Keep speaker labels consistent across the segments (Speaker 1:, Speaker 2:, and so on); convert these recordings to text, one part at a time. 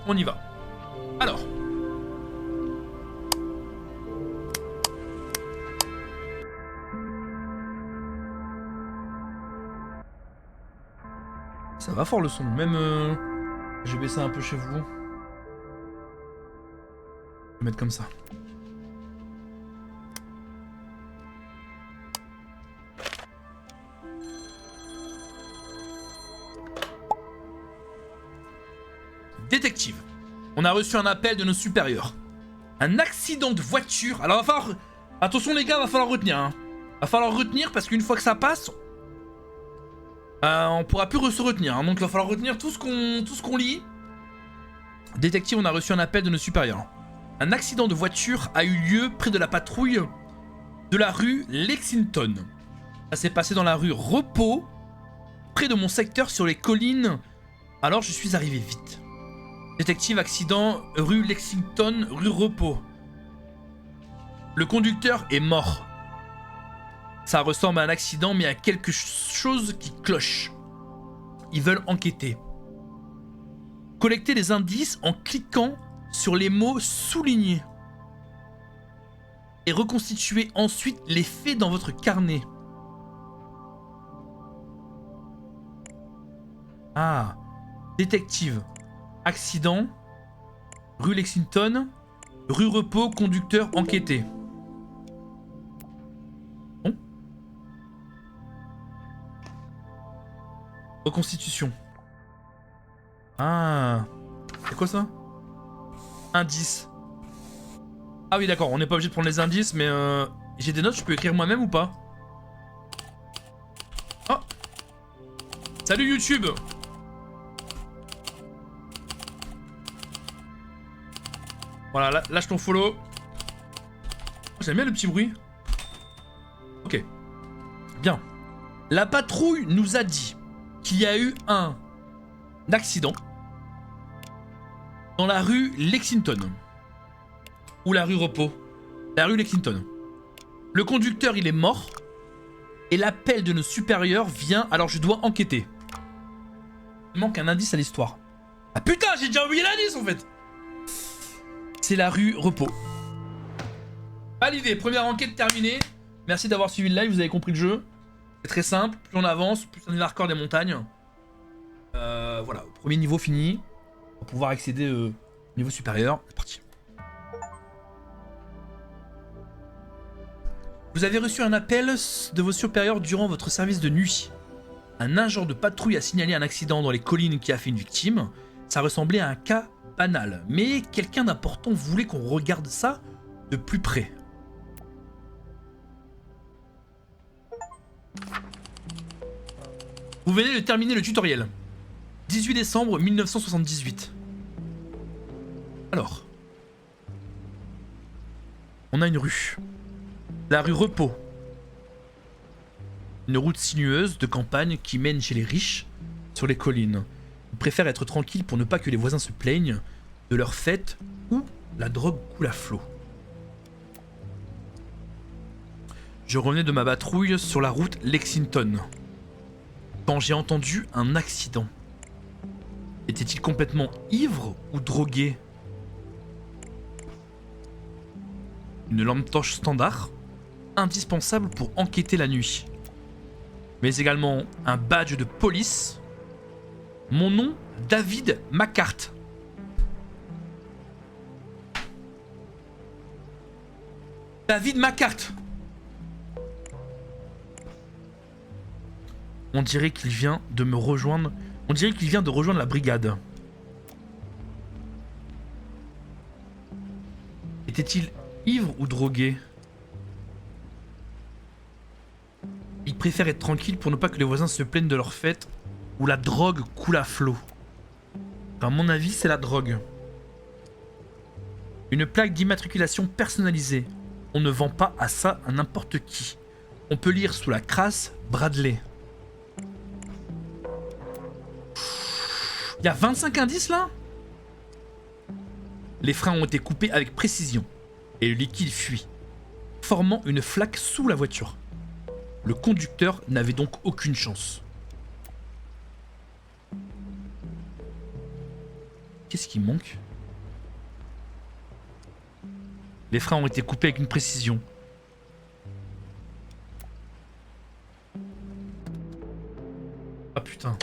Speaker 1: on y va. Alors. Ça va fort le son, même je vais baisser un peu chez vous. Je vais mettre comme ça. Détective, on a reçu un appel de nos supérieurs. Un accident de voiture. Alors va falloir... Attention les gars, va falloir retenir. Hein. Va falloir retenir parce qu'une fois que ça passe... on pourra plus se retenir, hein, donc il va falloir retenir tout ce qu'on lit. Détective, on a reçu un appel de nos supérieurs. Un accident de voiture a eu lieu près de la patrouille de la rue Lexington. Ça s'est passé dans la rue Repos, près de mon secteur sur les collines. Alors je suis arrivé vite. Détective, accident, rue Lexington, rue Repos. Le conducteur est mort. Ça ressemble à un accident, mais à quelque chose qui cloche. Ils veulent enquêter. Collectez les indices en cliquant sur les mots soulignés. Et reconstituez ensuite les faits dans votre carnet. Ah, détective, accident, rue Lexington, rue Repos, conducteur enquêté. Bon. Reconstitution. Ah, c'est quoi ça? Indice. Ah oui d'accord, on n'est pas obligé de prendre les indices, mais j'ai des notes, je peux écrire moi-même ou pas? Oh. Salut YouTube. Voilà, lâche ton follow. J'aime bien le petit bruit. Ok. Bien. La patrouille nous a dit qu'il y a eu un accident dans la rue Lexington. Ou la rue Repos. La rue Lexington. Le conducteur, il est mort. Et l'appel de nos supérieurs vient, alors je dois enquêter. Il manque un indice à l'histoire. Ah putain, j'ai déjà oublié l'indice en fait. C'est la rue Repos. Validé, première enquête terminée. Merci d'avoir suivi le live, vous avez compris le jeu. C'est très simple, plus on avance, plus on est hardcore des montagnes. Voilà, premier niveau fini. On va pouvoir accéder au niveau supérieur. C'est parti. Vous avez reçu un appel de vos supérieurs durant votre service de nuit. Un agent de patrouille a signalé un accident dans les collines qui a fait une victime. Ça ressemblait à un cas banal, mais quelqu'un d'important voulait qu'on regarde ça de plus près. Vous venez de terminer le tutoriel. 18 décembre 1978. Alors. On a une rue. La rue Repos. Une route sinueuse de campagne qui mène chez les riches sur les collines. Ils préfèrent être tranquilles pour ne pas que les voisins se plaignent de leur fête où la drogue coule à flot. Je revenais de ma patrouille sur la route Lexington quand j'ai entendu un accident. Était-il complètement ivre ou drogué? Une lampe torche standard, indispensable pour enquêter la nuit. Mais également un badge de police. Mon nom, David McCart. David McCart. On dirait qu'il vient de me rejoindre. On dirait qu'il vient de rejoindre la brigade. Était-il ivre ou drogué? Il préfère être tranquille pour ne pas que les voisins se plaignent de leur fête où la drogue coule à flot. À mon avis, c'est la drogue. Une plaque d'immatriculation personnalisée. On ne vend pas à ça à n'importe qui. On peut lire sous la crasse Bradley. Il y a 25 indices là? Les freins ont été coupés avec précision et le liquide fuit, formant une flaque sous la voiture. Le conducteur n'avait donc aucune chance. Qu'est-ce qui manque? Les freins ont été coupés avec une précision. Ah putain.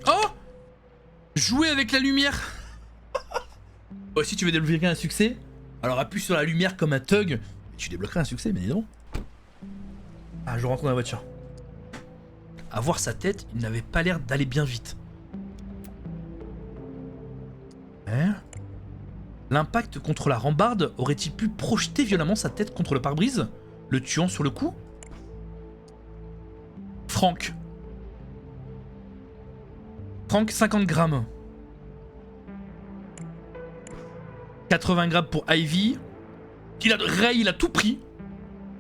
Speaker 1: Oh! Jouer avec la lumière. Oh, si tu veux débloquer un succès, alors appuie sur la lumière comme un thug. Tu débloqueras un succès, mais dis donc. Ah, je rentre dans la voiture. À voir sa tête, il n'avait pas l'air d'aller bien vite. Hein? L'impact contre la rambarde aurait-il pu projeter violemment sa tête contre le pare-brise, le tuant sur le coup? Franck. Franck, 50 grammes. 80 grammes pour Ivy. Ray, il a tout pris.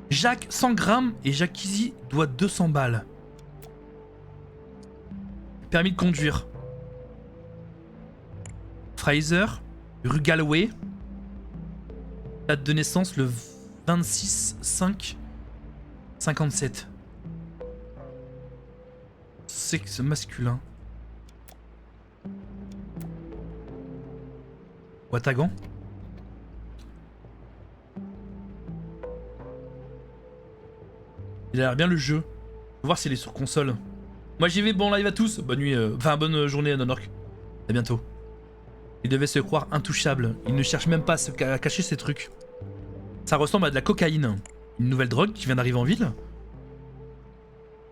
Speaker 1: Jacques, 100 grammes. Et Jacques Easy doit 200 balles. Permis de conduire. Fraser, rue Galloway. Date de naissance le 26/5/57. Sexe masculin. Watagan. Il a l'air bien le jeu. Faut voir s'il est sur console. Moi j'y vais, bon live à tous. Bonne nuit, enfin bonne journée à Nonork. À bientôt. Il devait se croire intouchable. Il ne cherche même pas à cacher ses trucs. Ça ressemble à de la cocaïne. Une nouvelle drogue qui vient d'arriver en ville.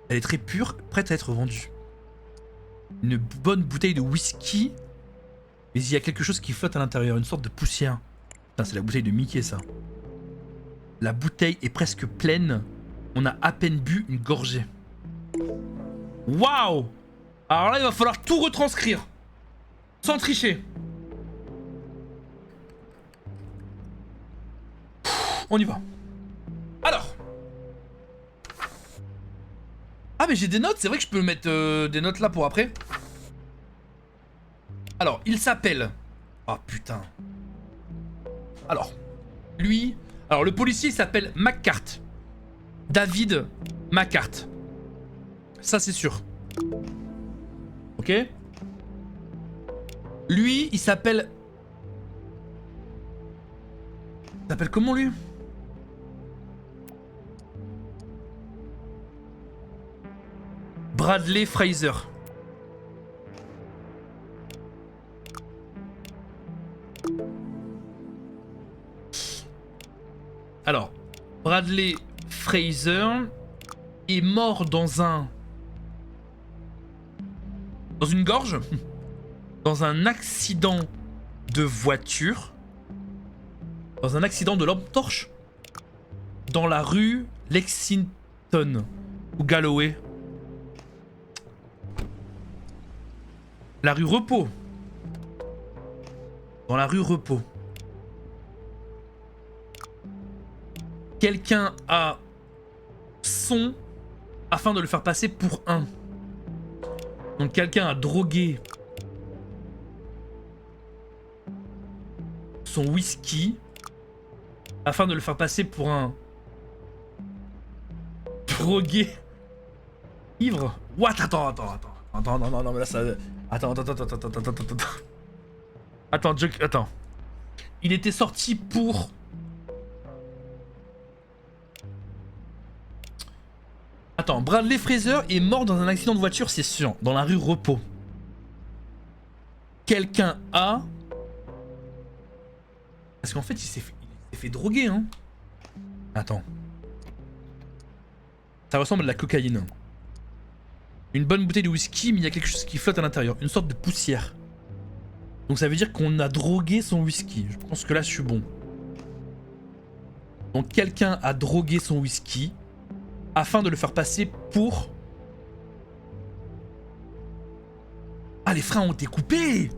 Speaker 1: Elle est très pure, prête à être vendue. Une bonne bouteille de whisky. Mais il y a quelque chose qui flotte à l'intérieur, une sorte de poussière. Putain, c'est la bouteille de Mickey ça. La bouteille est presque pleine. On a à peine bu une gorgée. Waouh! Alors là, il va falloir tout retranscrire. Sans tricher. On y va. Alors. Ah mais j'ai des notes, c'est vrai que je peux mettre des notes là pour après. Alors, il s'appelle... Oh putain. Alors, lui... Alors, le policier s'appelle McCart. David McCart. Ça, c'est sûr. Ok. Lui, il s'appelle... Il s'appelle comment, lui? Bradley Fraser. Alors, Bradley Fraser est mort dans une gorge, dans un accident de voiture, dans un accident de lampe torche, dans la rue Lexington ou Galloway. La rue Repos. Dans la rue Repos. Quelqu'un a son afin de le faire passer pour un. Donc quelqu'un a drogué son whisky afin de le faire passer pour un drogué ivre. What? Attends, non, mais là ça... Attends. Attends. Il était sorti pour... Attends, Bradley Fraser est mort dans un accident de voiture, c'est sûr, dans la rue Repos. Quelqu'un a... Parce qu'en fait, il s'est fait droguer, hein. Attends. Ça ressemble à de la cocaïne. Une bonne bouteille de whisky, mais il y a quelque chose qui flotte à l'intérieur. Une sorte de poussière. Donc ça veut dire qu'on a drogué son whisky. Je pense que là, je suis bon. Donc quelqu'un a drogué son whisky afin de le faire passer pour... Ah, les freins ont été coupés!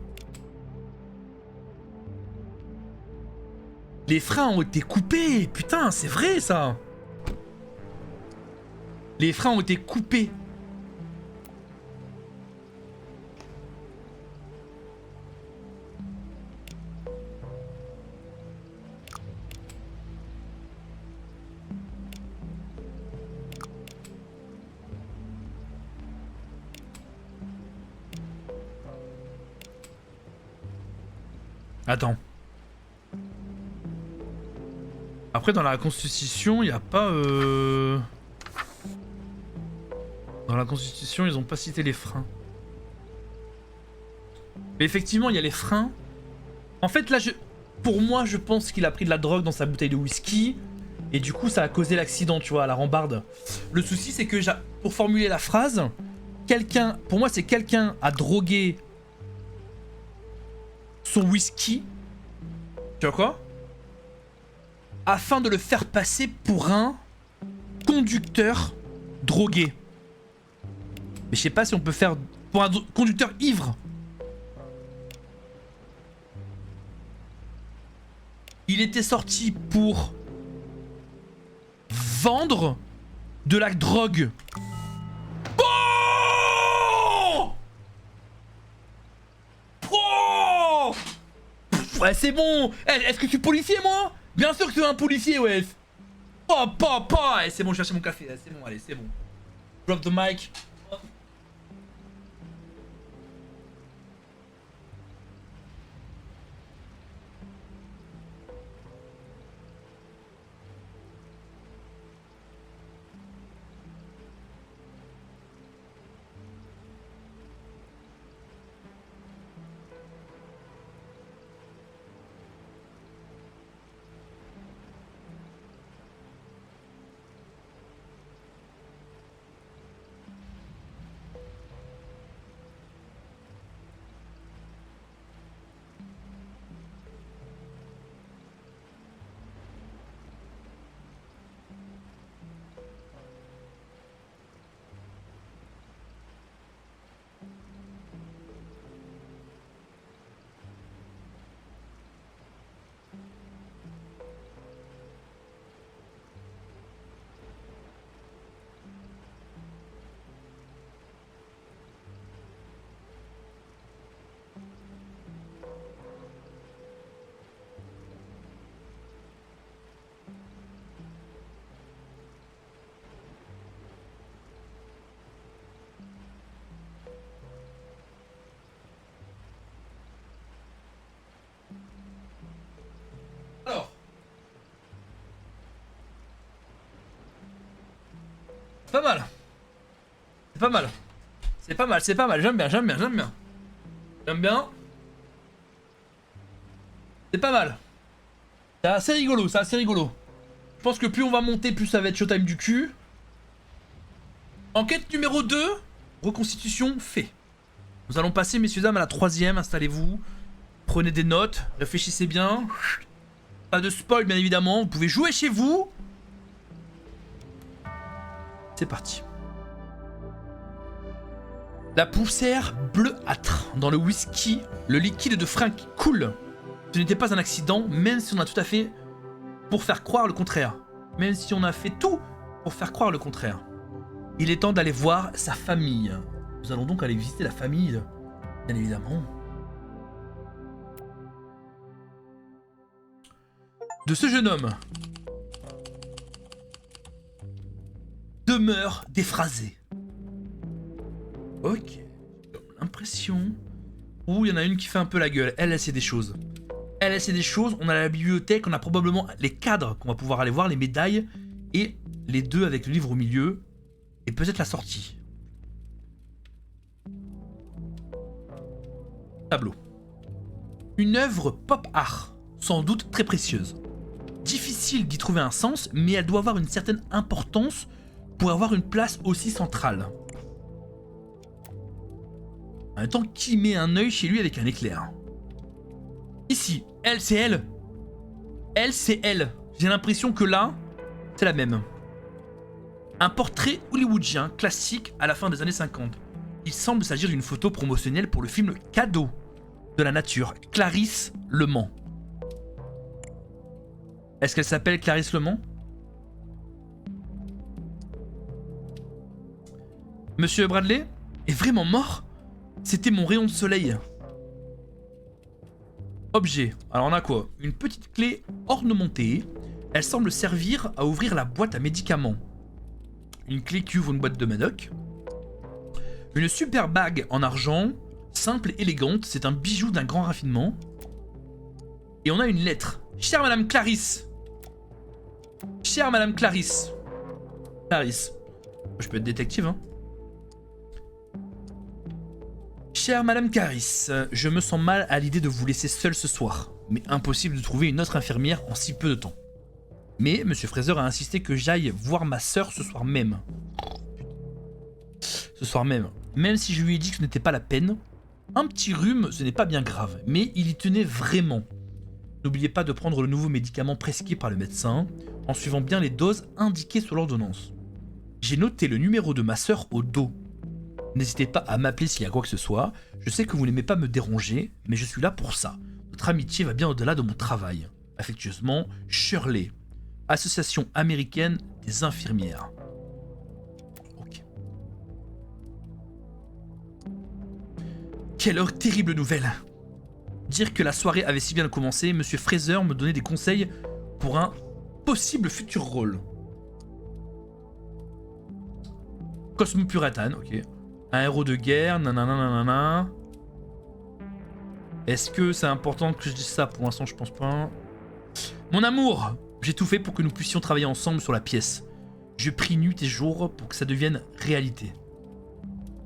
Speaker 1: Les freins ont été coupés! Putain, c'est vrai, ça! Les freins ont été coupés. Attends. Après, dans la Constitution, il n'y a pas... Dans la Constitution, ils ont pas cité les freins. Mais effectivement, il y a les freins. En fait, là, pour moi, je pense qu'il a pris de la drogue dans sa bouteille de whisky. Et du coup, ça a causé l'accident, tu vois, à la rambarde. Le souci, c'est que pour formuler la phrase, pour moi, c'est quelqu'un a drogué son whisky. Tu vois quoi? Afin de le faire passer pour un conducteur drogué. Mais je sais pas si on peut faire pour un conducteur ivre. Il était sorti pour vendre de la drogue. Oh! Oh! Ouais, c'est bon. Est-ce que tu es policier, moi? Bien sûr que tu es un policier, ouais. Oh, papa. C'est bon, je vais chercher mon café. C'est bon, allez, c'est bon. Drop the mic. Alors. C'est pas mal. C'est pas mal. C'est pas mal, c'est pas mal. J'aime bien, j'aime bien, j'aime bien. J'aime bien. C'est pas mal. C'est assez rigolo, c'est assez rigolo. Je pense que plus on va monter, plus ça va être showtime du cul. Enquête numéro 2. Reconstitution fait. Nous allons passer, messieurs dames, à la 3ème. Installez-vous. Prenez des notes. Réfléchissez bien. Pas de spoil, bien évidemment. Vous pouvez jouer chez vous. C'est parti. La poussière bleuâtre dans le whisky, le liquide de frein qui coule. Ce n'était pas un accident, même si on a tout à fait pour faire croire le contraire. Même si on a fait tout pour faire croire le contraire. Il est temps d'aller voir sa famille. Nous allons donc aller visiter la famille, bien évidemment. De ce jeune homme. Demeure déphrasée. Ok. J'ai l'impression. Ouh, il y en a une qui fait un peu la gueule. Elle sait des choses. Elle sait des choses. On a la bibliothèque, on a probablement les cadres qu'on va pouvoir aller voir, les médailles. Et les deux avec le livre au milieu. Et peut-être la sortie. Tableau. Une œuvre pop art, sans doute très précieuse. Difficile d'y trouver un sens, mais elle doit avoir une certaine importance pour avoir une place aussi centrale. En même temps, qui met un œil chez lui avec un éclair? Ici, elle, c'est elle. Elle, c'est elle. J'ai l'impression que là, c'est la même. Un portrait hollywoodien classique à la fin des années 50. Il semble s'agir d'une photo promotionnelle pour le film Cadeau de la nature. Clarisse Le Mans. Est-ce qu'elle s'appelle Clarisse Le Mans? Monsieur Bradley est vraiment mort? C'était mon rayon de soleil. Objet. Alors on a quoi? Une petite clé ornementée. Elle semble servir à ouvrir la boîte à médicaments. Une clé qui ouvre une boîte de Madoc. Une super bague en argent, simple et élégante. C'est un bijou d'un grand raffinement. Et on a une lettre. Chère Madame Clarisse. Chère Madame Clarisse. Clarisse. Je peux être détective, hein. Chère Madame Clarisse, je me sens mal à l'idée de vous laisser seule ce soir, mais impossible de trouver une autre infirmière en si peu de temps. Mais Monsieur Fraser a insisté que j'aille voir ma sœur ce soir même. Ce soir même. Même si je lui ai dit que ce n'était pas la peine, un petit rhume, ce n'est pas bien grave, mais il y tenait vraiment. N'oubliez pas de prendre le nouveau médicament prescrit par le médecin, en suivant bien les doses indiquées sur l'ordonnance. J'ai noté le numéro de ma sœur au dos. N'hésitez pas à m'appeler s'il y a quoi que ce soit. Je sais que vous n'aimez pas me déranger, mais je suis là pour ça. Notre amitié va bien au-delà de mon travail. Affectueusement, Shirley, Association américaine des infirmières. Ok. Quelle terrible nouvelle! Dire que la soirée avait si bien commencé, Monsieur Fraser me donnait des conseils pour un possible futur rôle. Cosmopolitan, ok. Un héros de guerre, nanana. Est-ce que c'est important que je dise ça? Pour l'instant, je pense pas. Mon amour, j'ai tout fait pour que nous puissions travailler ensemble sur la pièce. Je prie nuit et jour pour que ça devienne réalité.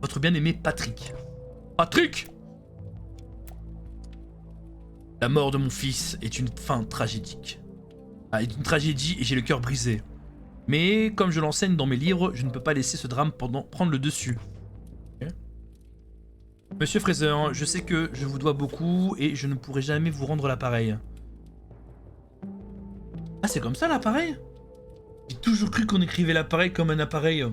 Speaker 1: Votre bien-aimé Patrick. Patrick! La mort de mon fils est une fin tragédique. Est une tragédie et j'ai le cœur brisé. Mais comme je l'enseigne dans mes livres, je ne peux pas laisser ce drame prendre le dessus. Okay. Monsieur Fraser, je sais que je vous dois beaucoup et je ne pourrai jamais vous rendre l'appareil. Ah, c'est comme ça l'appareil? J'ai toujours cru qu'on écrivait l'appareil comme un appareil.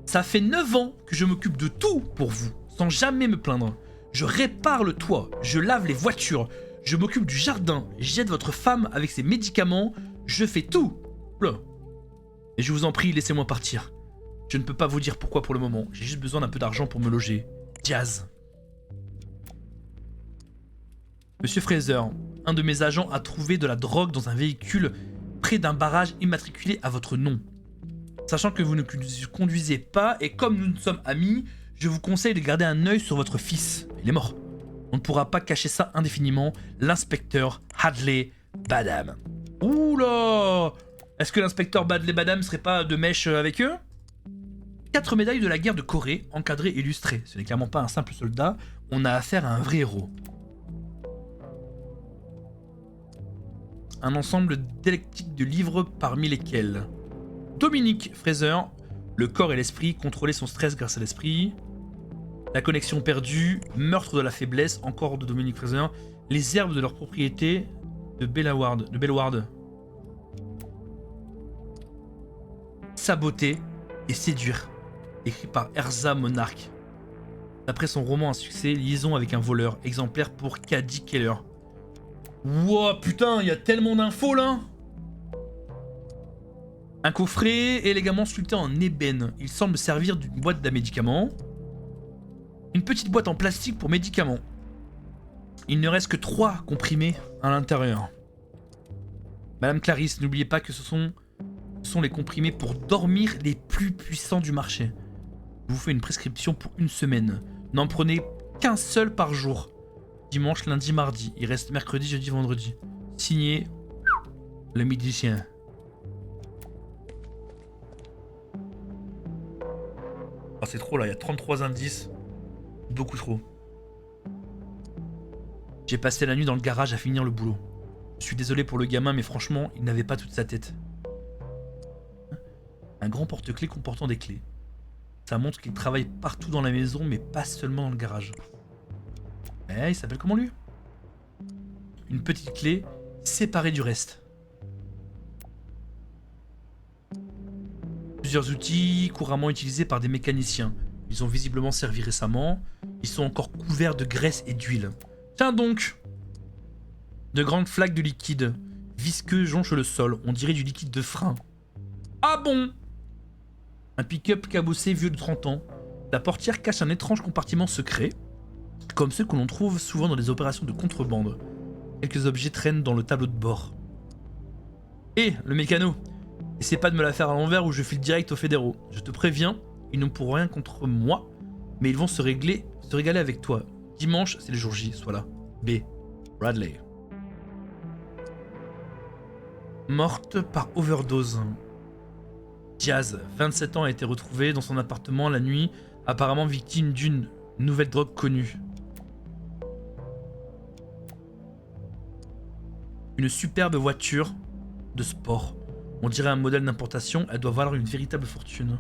Speaker 1: Ça fait 9 ans que je m'occupe de tout pour vous, sans jamais me plaindre. Je répare le toit, je lave les voitures, je m'occupe du jardin, j'aide votre femme avec ses médicaments, je fais tout. Là. Et je vous en prie, laissez-moi partir. Je ne peux pas vous dire pourquoi pour le moment, j'ai juste besoin d'un peu d'argent pour me loger. Jazz. Monsieur Fraser, un de mes agents a trouvé de la drogue dans un véhicule près d'un barrage immatriculé à votre nom. Sachant que vous ne conduisez pas et comme nous sommes amis, je vous conseille de garder un œil sur votre fils. Il est mort. On ne pourra pas cacher ça indéfiniment. L'inspecteur Hadley Badham. Oula! Est-ce que l'inspecteur Badley Badham serait pas de mèche avec eux? 4 médailles de la guerre de Corée, encadrées et illustrées. Ce n'est clairement pas un simple soldat. On a affaire à un vrai héros. Un ensemble d'électriques de livres parmi lesquels Dominique Fraser, le corps et l'esprit, contrôler son stress grâce à l'esprit. La connexion perdue, meurtre de la faiblesse, encore de Dominique Fraser. Les herbes de leur propriété de Bellward. Saboter et séduire, écrit par Erza Monarch. D'après son roman à succès, Liaison avec un voleur, exemplaire pour Caddy Keller. Wow, putain, il y a tellement d'infos là! Un coffret élégamment sculpté en ébène. Il semble servir d'une boîte à médicaments. Une petite boîte en plastique pour médicaments. Il ne reste que 3 comprimés à l'intérieur. Madame Clarisse, n'oubliez pas que ce sont les comprimés pour dormir les plus puissants du marché. Je vous fais une prescription pour 1 semaine. N'en prenez qu'un seul par jour. Dimanche, lundi, mardi. Il reste mercredi, jeudi, vendredi. Signé le médecin. Ah, c'est trop là, il y a 33 indices. Beaucoup trop. J'ai passé la nuit dans le garage à finir le boulot. Je suis désolé pour le gamin, mais franchement, il n'avait pas toute sa tête. Un grand porte-clés comportant des clés. Ça montre qu'il travaille partout dans la maison, mais pas seulement dans le garage. Eh, il s'appelle comment lui? Une petite clé séparée du reste. Plusieurs outils couramment utilisés par des mécaniciens. Ils ont visiblement servi récemment. Ils sont encore couverts de graisse et d'huile. Tiens donc! De grandes flaques de liquide visqueux jonchent le sol. On dirait du liquide de frein. Ah bon? Un pick-up cabossé vieux de 30 ans. La portière cache un étrange compartiment secret, comme ceux que l'on trouve souvent dans les opérations de contrebande. Quelques objets traînent dans le tableau de bord. Hé, le mécano! Essaie pas de me la faire à l'envers ou je file direct aux fédéraux. Je te préviens, ils n'ont pour rien contre moi, mais ils vont se régaler avec toi. Dimanche, c'est le jour J, sois là. B. Bradley. Morte par overdose. Diaz, 27 ans, a été retrouvé dans son appartement la nuit, apparemment victime d'une nouvelle drogue connue. Une superbe voiture de sport. On dirait un modèle d'importation, elle doit valoir une véritable fortune.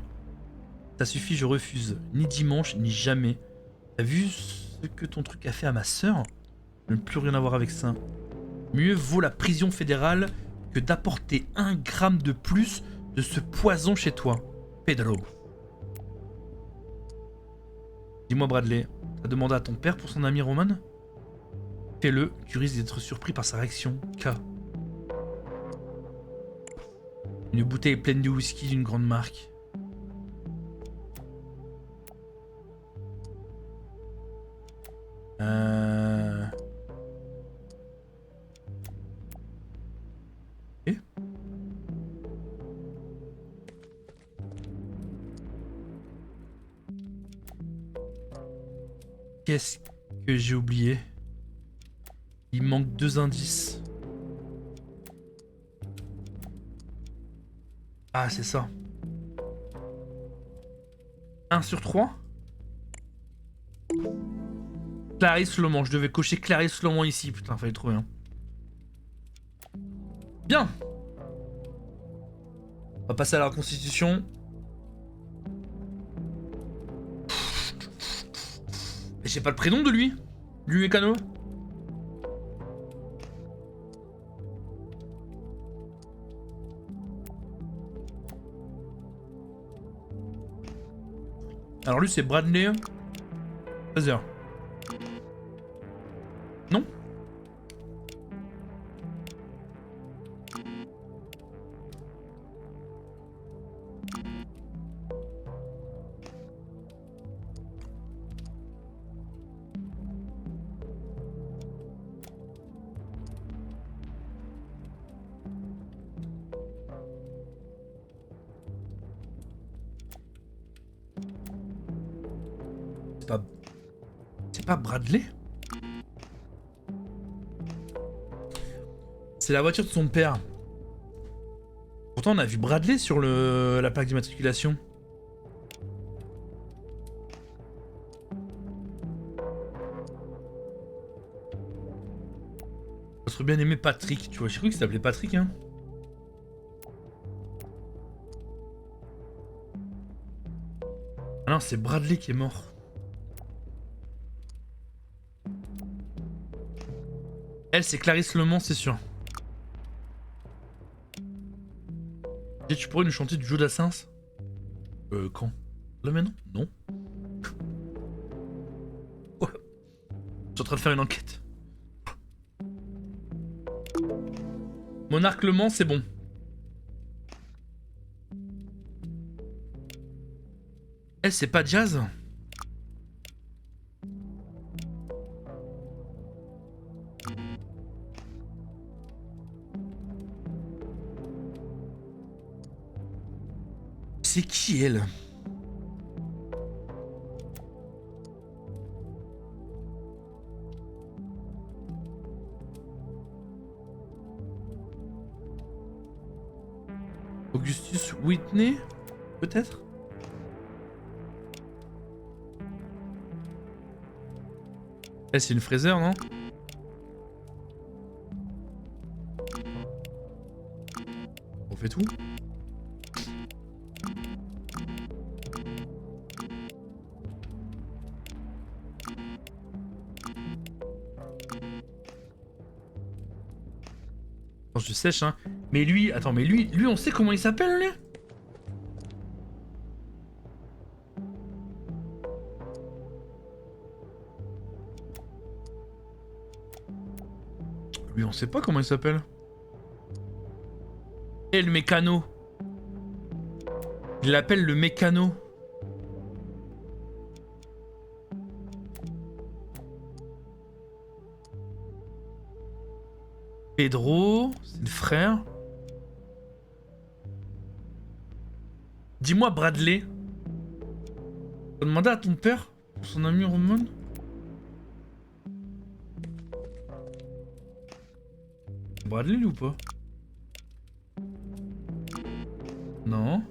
Speaker 1: Ça suffit, je refuse. Ni dimanche, ni jamais. T'as vu ce que ton truc a fait à ma sœur? Je ne veux plus rien avoir avec ça. Mieux vaut la prison fédérale que d'apporter 1 gramme de plus de ce poison chez toi. Pedro. Dis-moi Bradley, t'as demandé à ton père pour son ami Roman? Fais-le, tu risques d'être surpris par sa réaction. K. Une bouteille pleine de whisky d'une grande marque. Eh? Qu'est-ce que j'ai oublié? Il manque 2 indices. Ah, c'est ça. 1 sur 3. Clarisse Loman. Je devais cocher Clarisse Loman ici. Putain, fallait trouver un. Bien. On va passer à la reconstitution. Mais j'ai pas le prénom de lui. Du mécano. Alors lui c'est Bradley. 13h. Non? C'est pas Bradley? C'est la voiture de son père. Pourtant on a vu Bradley sur la plaque d'immatriculation. Je serais bien aimé Patrick, tu vois, j'ai cru qu'il s'appelait Patrick hein. Ah non, c'est Bradley qui est mort. Elle, c'est Clarisse Lemont, c'est sûr. Et tu pourrais nous chanter du Joe Dassin? Quand? Là maintenant? Non. Ouais. Je suis en train de faire une enquête. Monarque Le Mans, c'est bon. Elle, c'est pas Jazz? C'est qui elle? Augustus Whitney? Peut-être? Elle, c'est une Fraser, non? On fait tout? Je sèche hein. Mais lui, attends, mais lui on sait comment il s'appelle lui? Lui on sait pas comment il s'appelle. Et le mécano. Il l'appelle le mécano. Pedro, c'est le frère. Dis-moi Bradley. Tu as demandé à ton père pour son ami Roman? Bradley ou pas? Non.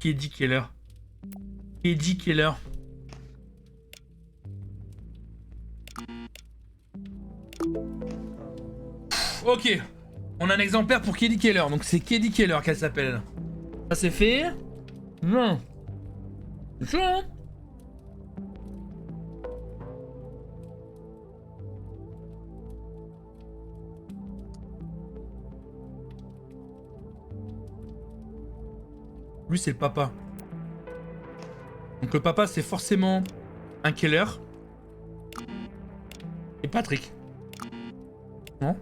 Speaker 1: Eddie Keller. Eddie Keller. Ok. On a un exemplaire pour Kelly Keller. Donc c'est Kelly Keller qu'elle s'appelle. Ça c'est fait. Non. C'est chaud, hein? Lui c'est le papa. Donc le papa c'est forcément un Keller. Et Patrick. Non?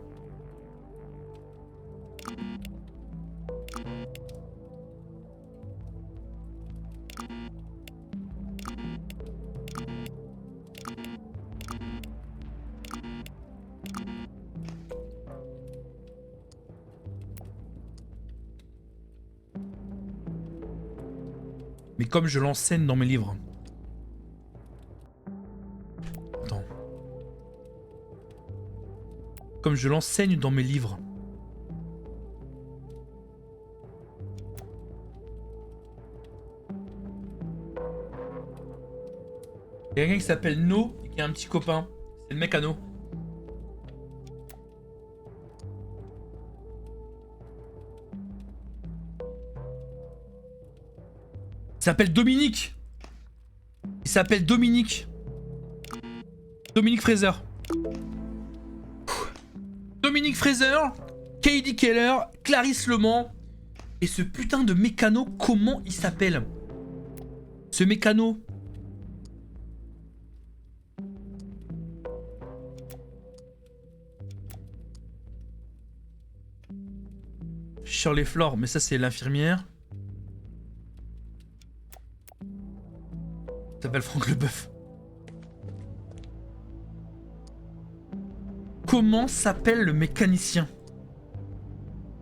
Speaker 1: Mais comme je l'enseigne dans mes livres. Attends. Comme je l'enseigne dans mes livres. Il y a quelqu'un qui s'appelle No et qui a un petit copain. C'est le mec à No. Il s'appelle Dominique. Il s'appelle Dominique. Dominique Fraser. Dominique Fraser, Katie Keller, Clarisse Le Mans. Et ce putain de mécano, comment il s'appelle? Ce mécano. Shirley Flore, mais ça c'est l'infirmière. Il s'appelle Franck Leboeuf. Comment s'appelle le mécanicien?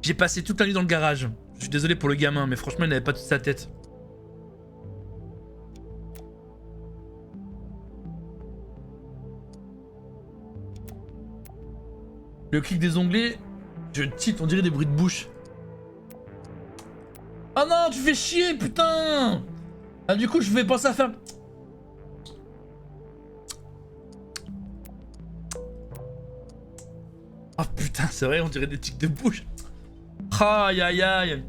Speaker 1: J'ai passé toute la nuit dans le garage. Je suis désolé pour le gamin, mais franchement il n'avait pas toute sa tête. Le clic des onglets, je titre, on dirait des bruits de bouche. Ah non, tu fais chier, putain! Ah, du coup, je vais penser à faire. Ah putain, c'est vrai, on dirait des tics de bouche. Aïe aïe aïe.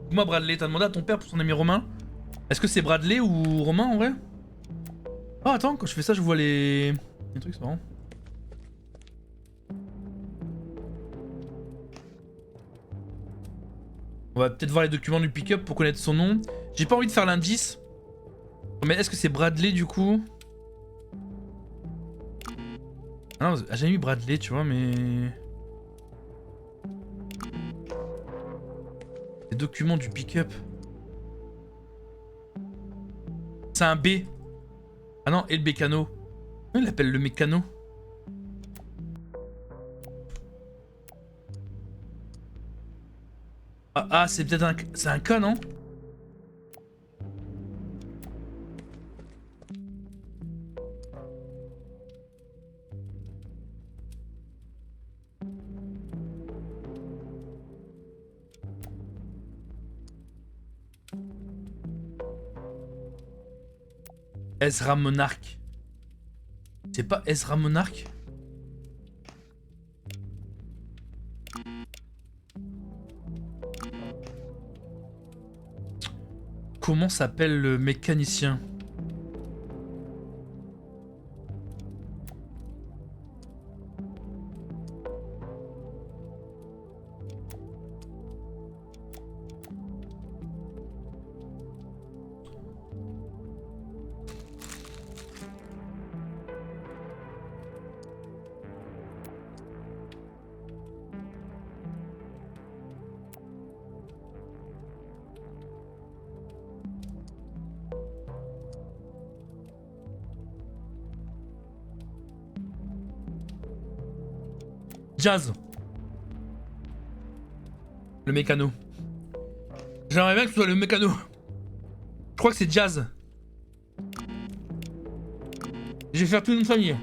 Speaker 1: Dis-moi, Bradley, t'as demandé à ton père pour son ami Romain? Est-ce que c'est Bradley ou Romain en vrai? Oh, attends, quand je fais ça, je vois les trucs, c'est marrant. On va peut-être voir les documents du pick-up pour connaître son nom. J'ai pas envie de faire l'indice. Mais est-ce que c'est Bradley du coup? Ah non, j'ai jamais mis Bradley, tu vois, mais... Les documents du pick-up. C'est un B. Ah non, et le mécano. Il l'appelle le mécano. Ah, c'est peut-être un... C'est un K, non? Ezra Monarch. C'est pas Ezra Monarch? Comment s'appelle le mécanicien? Jazz. Le mécano. J'aimerais bien que ce soit le mécano. Je crois que c'est Jazz. Je vais faire toute une famille.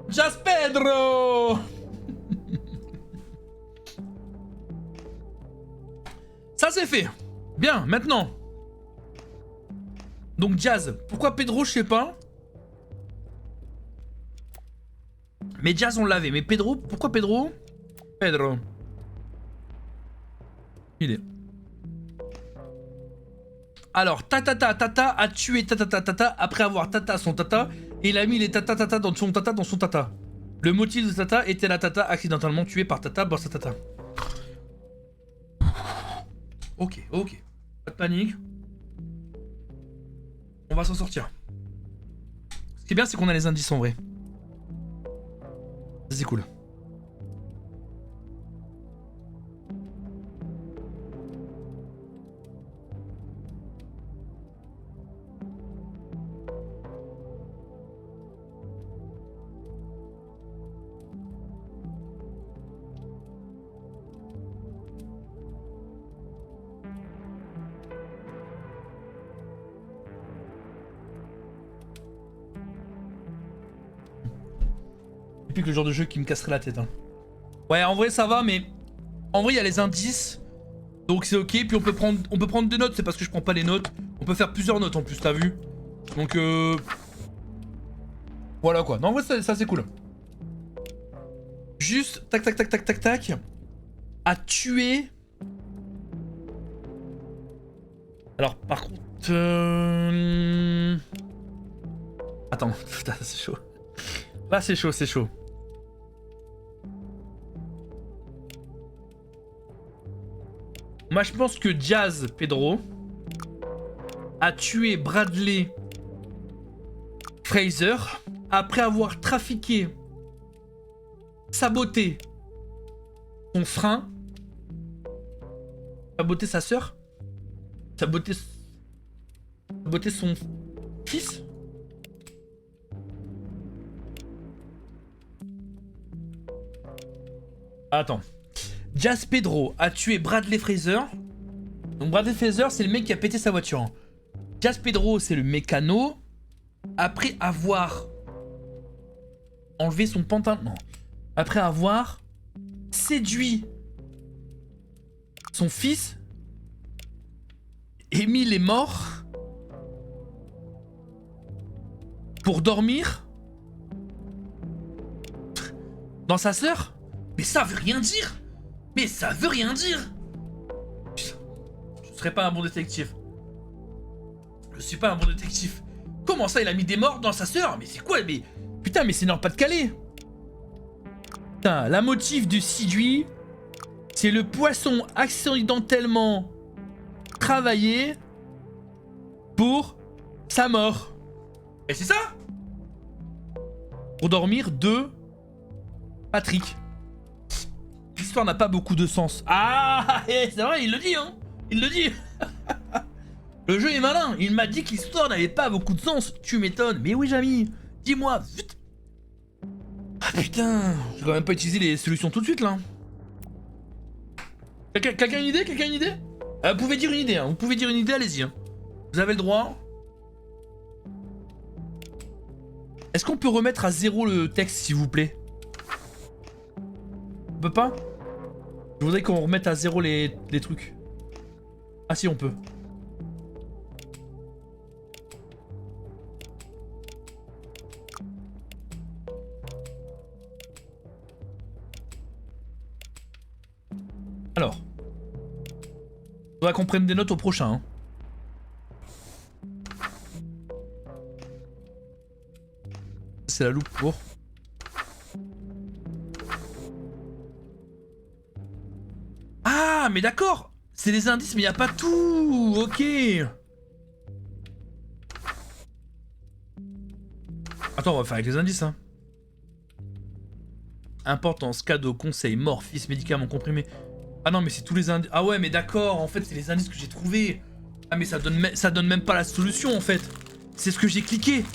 Speaker 1: Just Pedro. Ça c'est fait. Bien, maintenant. Donc Jazz. Pourquoi Pedro, je sais pas. Mais Jazz on l'avait. Mais Pedro, pourquoi Pedro? Pedro. Il est. Alors, Tata a tué Tata après avoir Tata son Tata. Et il a mis les Tata dans son Tata. Le motif de Tata était la Tata accidentellement tuée par Tata Bossa Tata. Ok. Pas de panique. On va s'en sortir. Ce qui est bien, c'est qu'on a les indices en vrai. C'est cool. Que le genre de jeu qui me casserait la tête. Hein. Ouais, en vrai ça va, mais en vrai il y a les indices, donc c'est ok. Puis on peut prendre des notes. C'est parce que je prends pas les notes. On peut faire plusieurs notes en plus, t'as vu. Donc voilà quoi. Non, en vrai ça c'est cool. Juste tac. À tuer. Alors par contre. Attends, putain c'est chaud. Là c'est chaud. Moi je pense que Jazz Pedro a tué Bradley Fraser après avoir trafiqué, saboté son frein, saboté sa sœur, saboté son fils. Attends. Jazz Pedro a tué Bradley Fraser. Donc Bradley Fraser, c'est le mec qui a pété sa voiture. Jazz Pedro, c'est le mécano. Après avoir enlevé son pantalon. Non. Après avoir séduit son fils. Émile est mort. Pour dormir. Dans sa sœur. Mais ça veut rien dire. Mais ça veut rien dire. Je serais pas un bon détective. Je suis pas un bon détective. Comment ça il a mis des morts dans sa sœur? Mais c'est quoi? Mais putain, mais c'est Nord-Pas-de-Calais. Putain, la motif du séduit, c'est le poisson accidentellement travaillé pour sa mort. Et c'est ça? Pour dormir de Patrick. L'histoire n'a pas beaucoup de sens. Ah, c'est vrai, il le dit, hein. Il le dit. Le jeu est malin. Il m'a dit que l'histoire n'avait pas beaucoup de sens. Tu m'étonnes. Mais oui, Jamy. Dis-moi. Vite. Ah putain. Je vais quand même pas utiliser les solutions tout de suite, là. Quelqu'un a une idée? Vous pouvez dire une idée, hein. Vous pouvez dire une idée, allez-y. Hein. Vous avez le droit. Est-ce qu'on peut remettre à 0 le texte, s'il vous plaît? On peut pas? Je voudrais qu'on remette à 0 les trucs. Ah si, on peut. Alors. Il faudra qu'on prenne des notes au prochain. Hein. C'est la loupe pour... Ah, mais d'accord. C'est des indices, mais il n'y a pas tout. Ok. Attends, on va faire avec les indices. Hein. Importance, cadeau, conseil, mort, fils, médicaments, comprimés. Ah non, mais c'est tous les indices. Ah ouais, mais d'accord. En fait, c'est les indices que j'ai trouvés. Ah, mais ça donne même pas la solution, en fait. C'est ce que j'ai cliqué.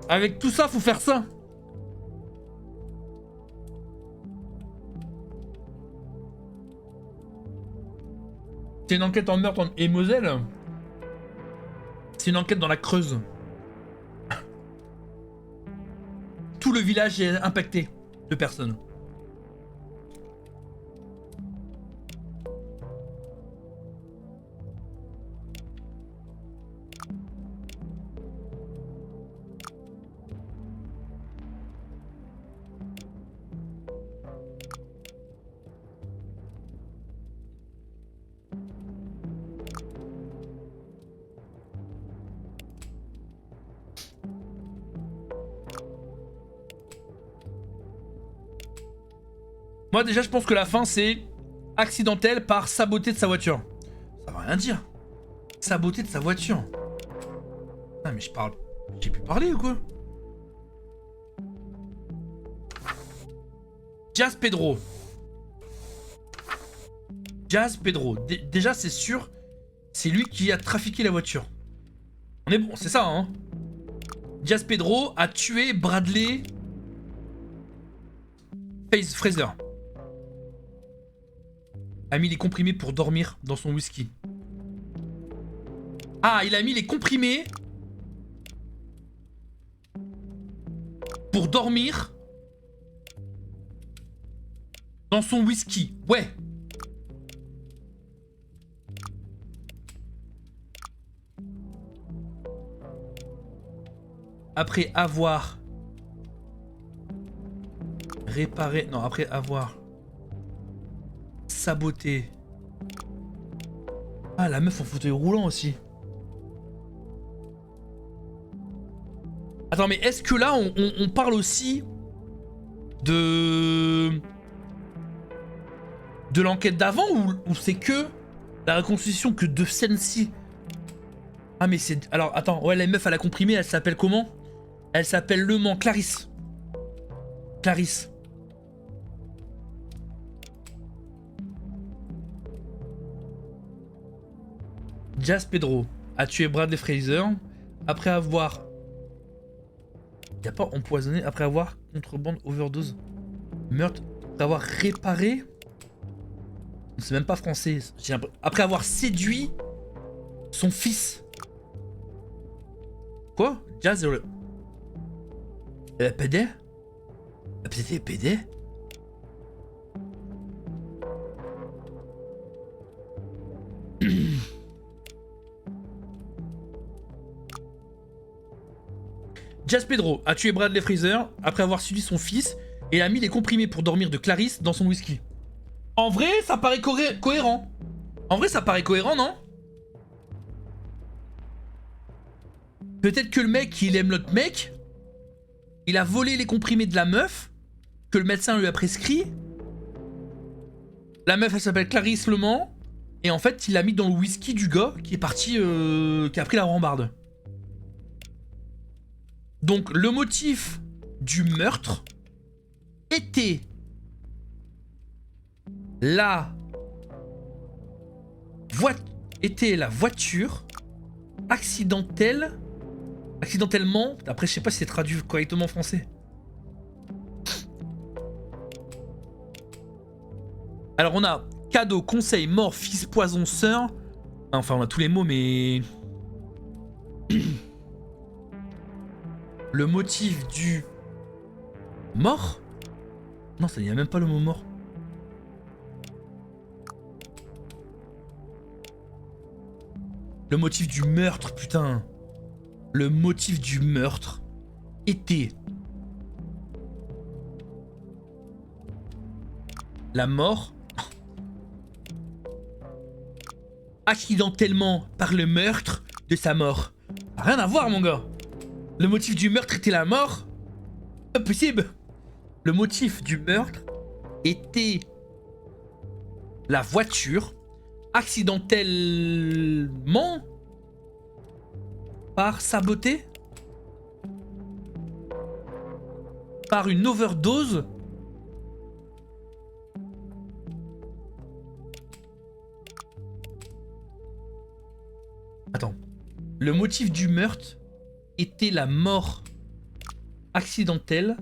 Speaker 1: Avec tout ça, faut faire ça. C'est une enquête en meurtre et Moselle. C'est une enquête dans la Creuse. Tout le village est impacté de personnes. Moi déjà je pense que la fin c'est accidentel par saboter de sa voiture. Ça veut rien dire. Saboter de sa voiture. Ah mais je parle. J'ai pu parler ou quoi? Jazz Pedro. Jazz Pedro. Déjà c'est sûr, c'est lui qui a trafiqué la voiture. On est bon, c'est ça hein. Jazz Pedro a tué Bradley Fraser. A mis les comprimés pour dormir dans son whisky. Ah, il a mis les comprimés pour dormir dans son whisky. Ouais. Après avoir réparé... Non, après avoir saboté... Ah, la meuf en fauteuil roulant aussi. Attends, mais est-ce que là, on parle aussi de l'enquête d'avant ou c'est que la reconstitution que de celle-ci? Ah, mais c'est... Alors, attends, ouais, la meuf à la comprimée, elle s'appelle comment? Elle s'appelle Le Mans, Clarisse. Clarisse. Jazz Pedro a tué Bradley Fraser après avoir... Y'a pas empoisonné, après avoir contrebande, overdose, meurtre, après avoir réparé... C'est même pas français. Après avoir séduit son fils. Quoi? Jazz... PD? PD? PD? Jazz Pedro a tué Bradley Fraser après avoir suivi son fils et a mis les comprimés pour dormir de Clarisse dans son whisky. En vrai, ça paraît cohérent. En vrai, ça paraît cohérent, non? Peut-être que le mec, il aime l'autre mec. Il a volé les comprimés de la meuf que le médecin lui a prescrit. La meuf, elle s'appelle Clarisse Le Mans. Et en fait, il l'a mis dans le whisky du gars qui est parti... qui a pris la rambarde. Donc, le motif du meurtre était la voiture accidentellement, après je sais pas si c'est traduit correctement en français. Alors on a cadeau, conseil, mort, fils, poison, sœur. Enfin on a tous les mots mais... Le motif du... Mort? Non, ça n'y a même pas le mot mort. Le motif du meurtre, putain. Le motif du meurtre était la mort accidentellement par le meurtre de sa mort. Rien à voir, mon gars. Le motif du meurtre était la mort. Impossible. Le motif du meurtre était la voiture accidentellement par saboter par une overdose Attends. Le motif du meurtre était la mort accidentelle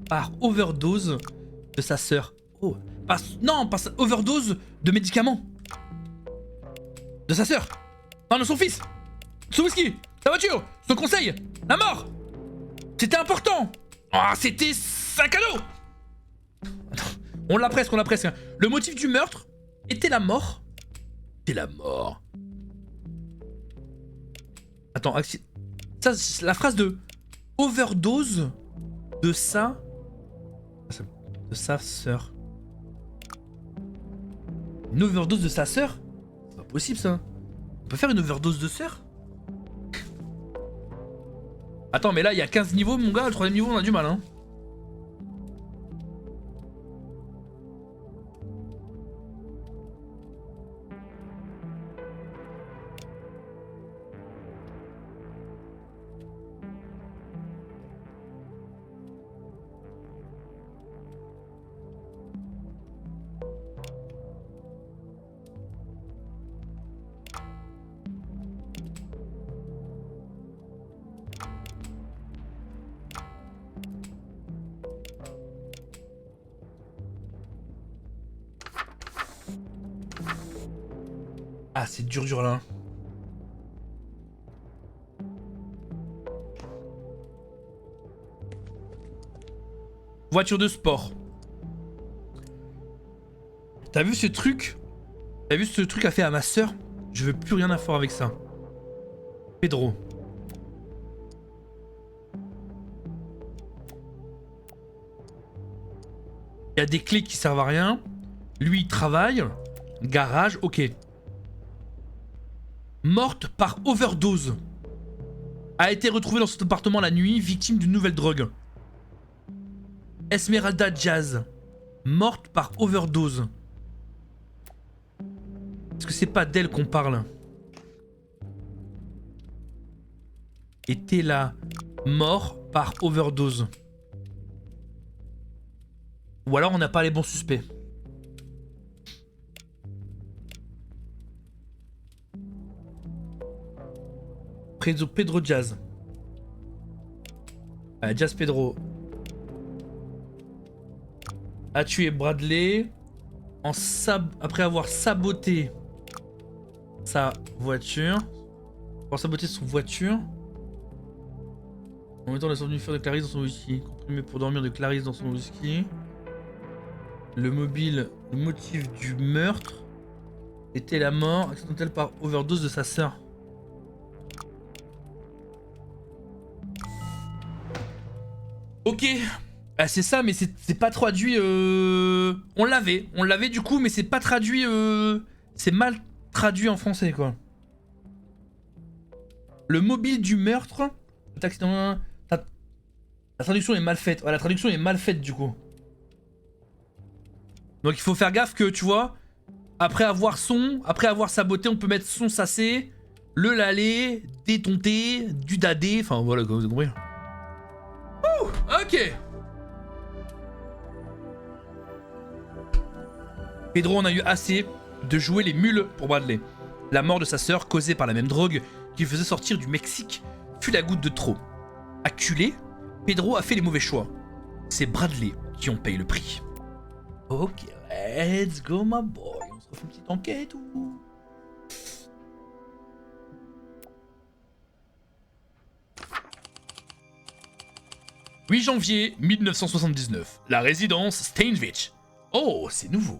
Speaker 1: par overdose de sa sœur. Oh, non, pas overdose de médicaments. De sa sœur. Non, de son fils. Son whisky. Sa voiture. Son conseil. La mort. C'était important. Ah, c'était un cadeau. Attends, on l'a presque, hein. Le motif du meurtre était la mort. C'était la mort. Attends, ça, la phrase de overdose de sa sœur. Une overdose de sa sœur? C'est pas possible ça. On peut faire une overdose de sœur? Attends, mais là il y a 15 niveaux, mon gars. Le 3ème niveau, on a du mal, hein. Ah, c'est dur là. Voiture de sport. T'as vu ce truc? T'as vu ce truc qu'a fait à ma sœur? Je veux plus rien à faire avec ça. Pedro. Il y a des clés qui servent à rien. Lui, il travaille. Garage, ok. Morte par overdose. A été retrouvée dans son appartement la nuit, victime d'une nouvelle drogue. Esmeralda Jazz. Morte par overdose. Est-ce que c'est pas d'elle qu'on parle? Était là, mort par overdose. Ou alors on n'a pas les bons suspects. Pedro Jazz. Jazz Pedro a tué Bradley après avoir saboté sa voiture. Avoir saboté son voiture. En mettant la somnifère de Clarisse dans son whisky. Comprimé pour dormir de Clarisse dans son whisky. Le motif du meurtre était la mort accidentelle par overdose de sa sœur. Ok, c'est ça, mais c'est pas traduit. On l'avait du coup, mais c'est pas traduit. C'est mal traduit en français, quoi. Le mobile du meurtre. La traduction est mal faite. Ouais, la traduction est mal faite, du coup. Donc il faut faire gaffe que, tu vois, après avoir saboté, on peut mettre son sacé, le lalé, détonté, du dadé. Enfin voilà, vous avez compris. Ouh, ok. Pedro en a eu assez de jouer les mules pour Bradley. La mort de sa sœur, causée par la même drogue qui le faisait sortir du Mexique, fut la goutte de trop. Acculé, Pedro a fait les mauvais choix. C'est Bradley qui en paye le prix. Ok, let's go my boy. On se refait une petite enquête ou... « 8 janvier 1979, la résidence Steinwich. » Oh, c'est nouveau.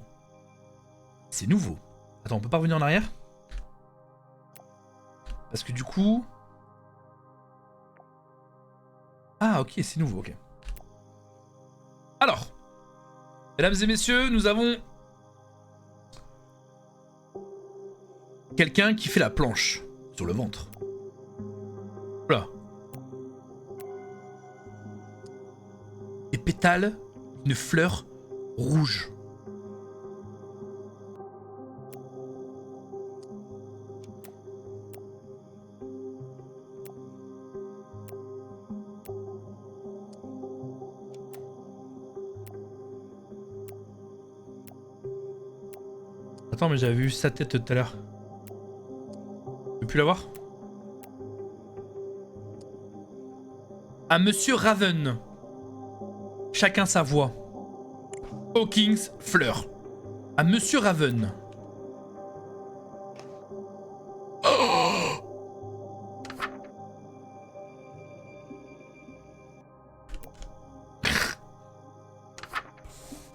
Speaker 1: C'est nouveau. Attends, on peut pas revenir en arrière? Parce que du coup... Ah, ok, c'est nouveau, ok. Alors, mesdames et messieurs, nous avons... quelqu'un qui fait la planche sur le ventre. Voilà. Les pétales d'une fleur rouge. Attends, mais j'avais vu sa tête tout à l'heure. Tu peux plus la voir? À Monsieur Raven. Chacun sa voix. Hawkins, Fleur. À Monsieur Raven.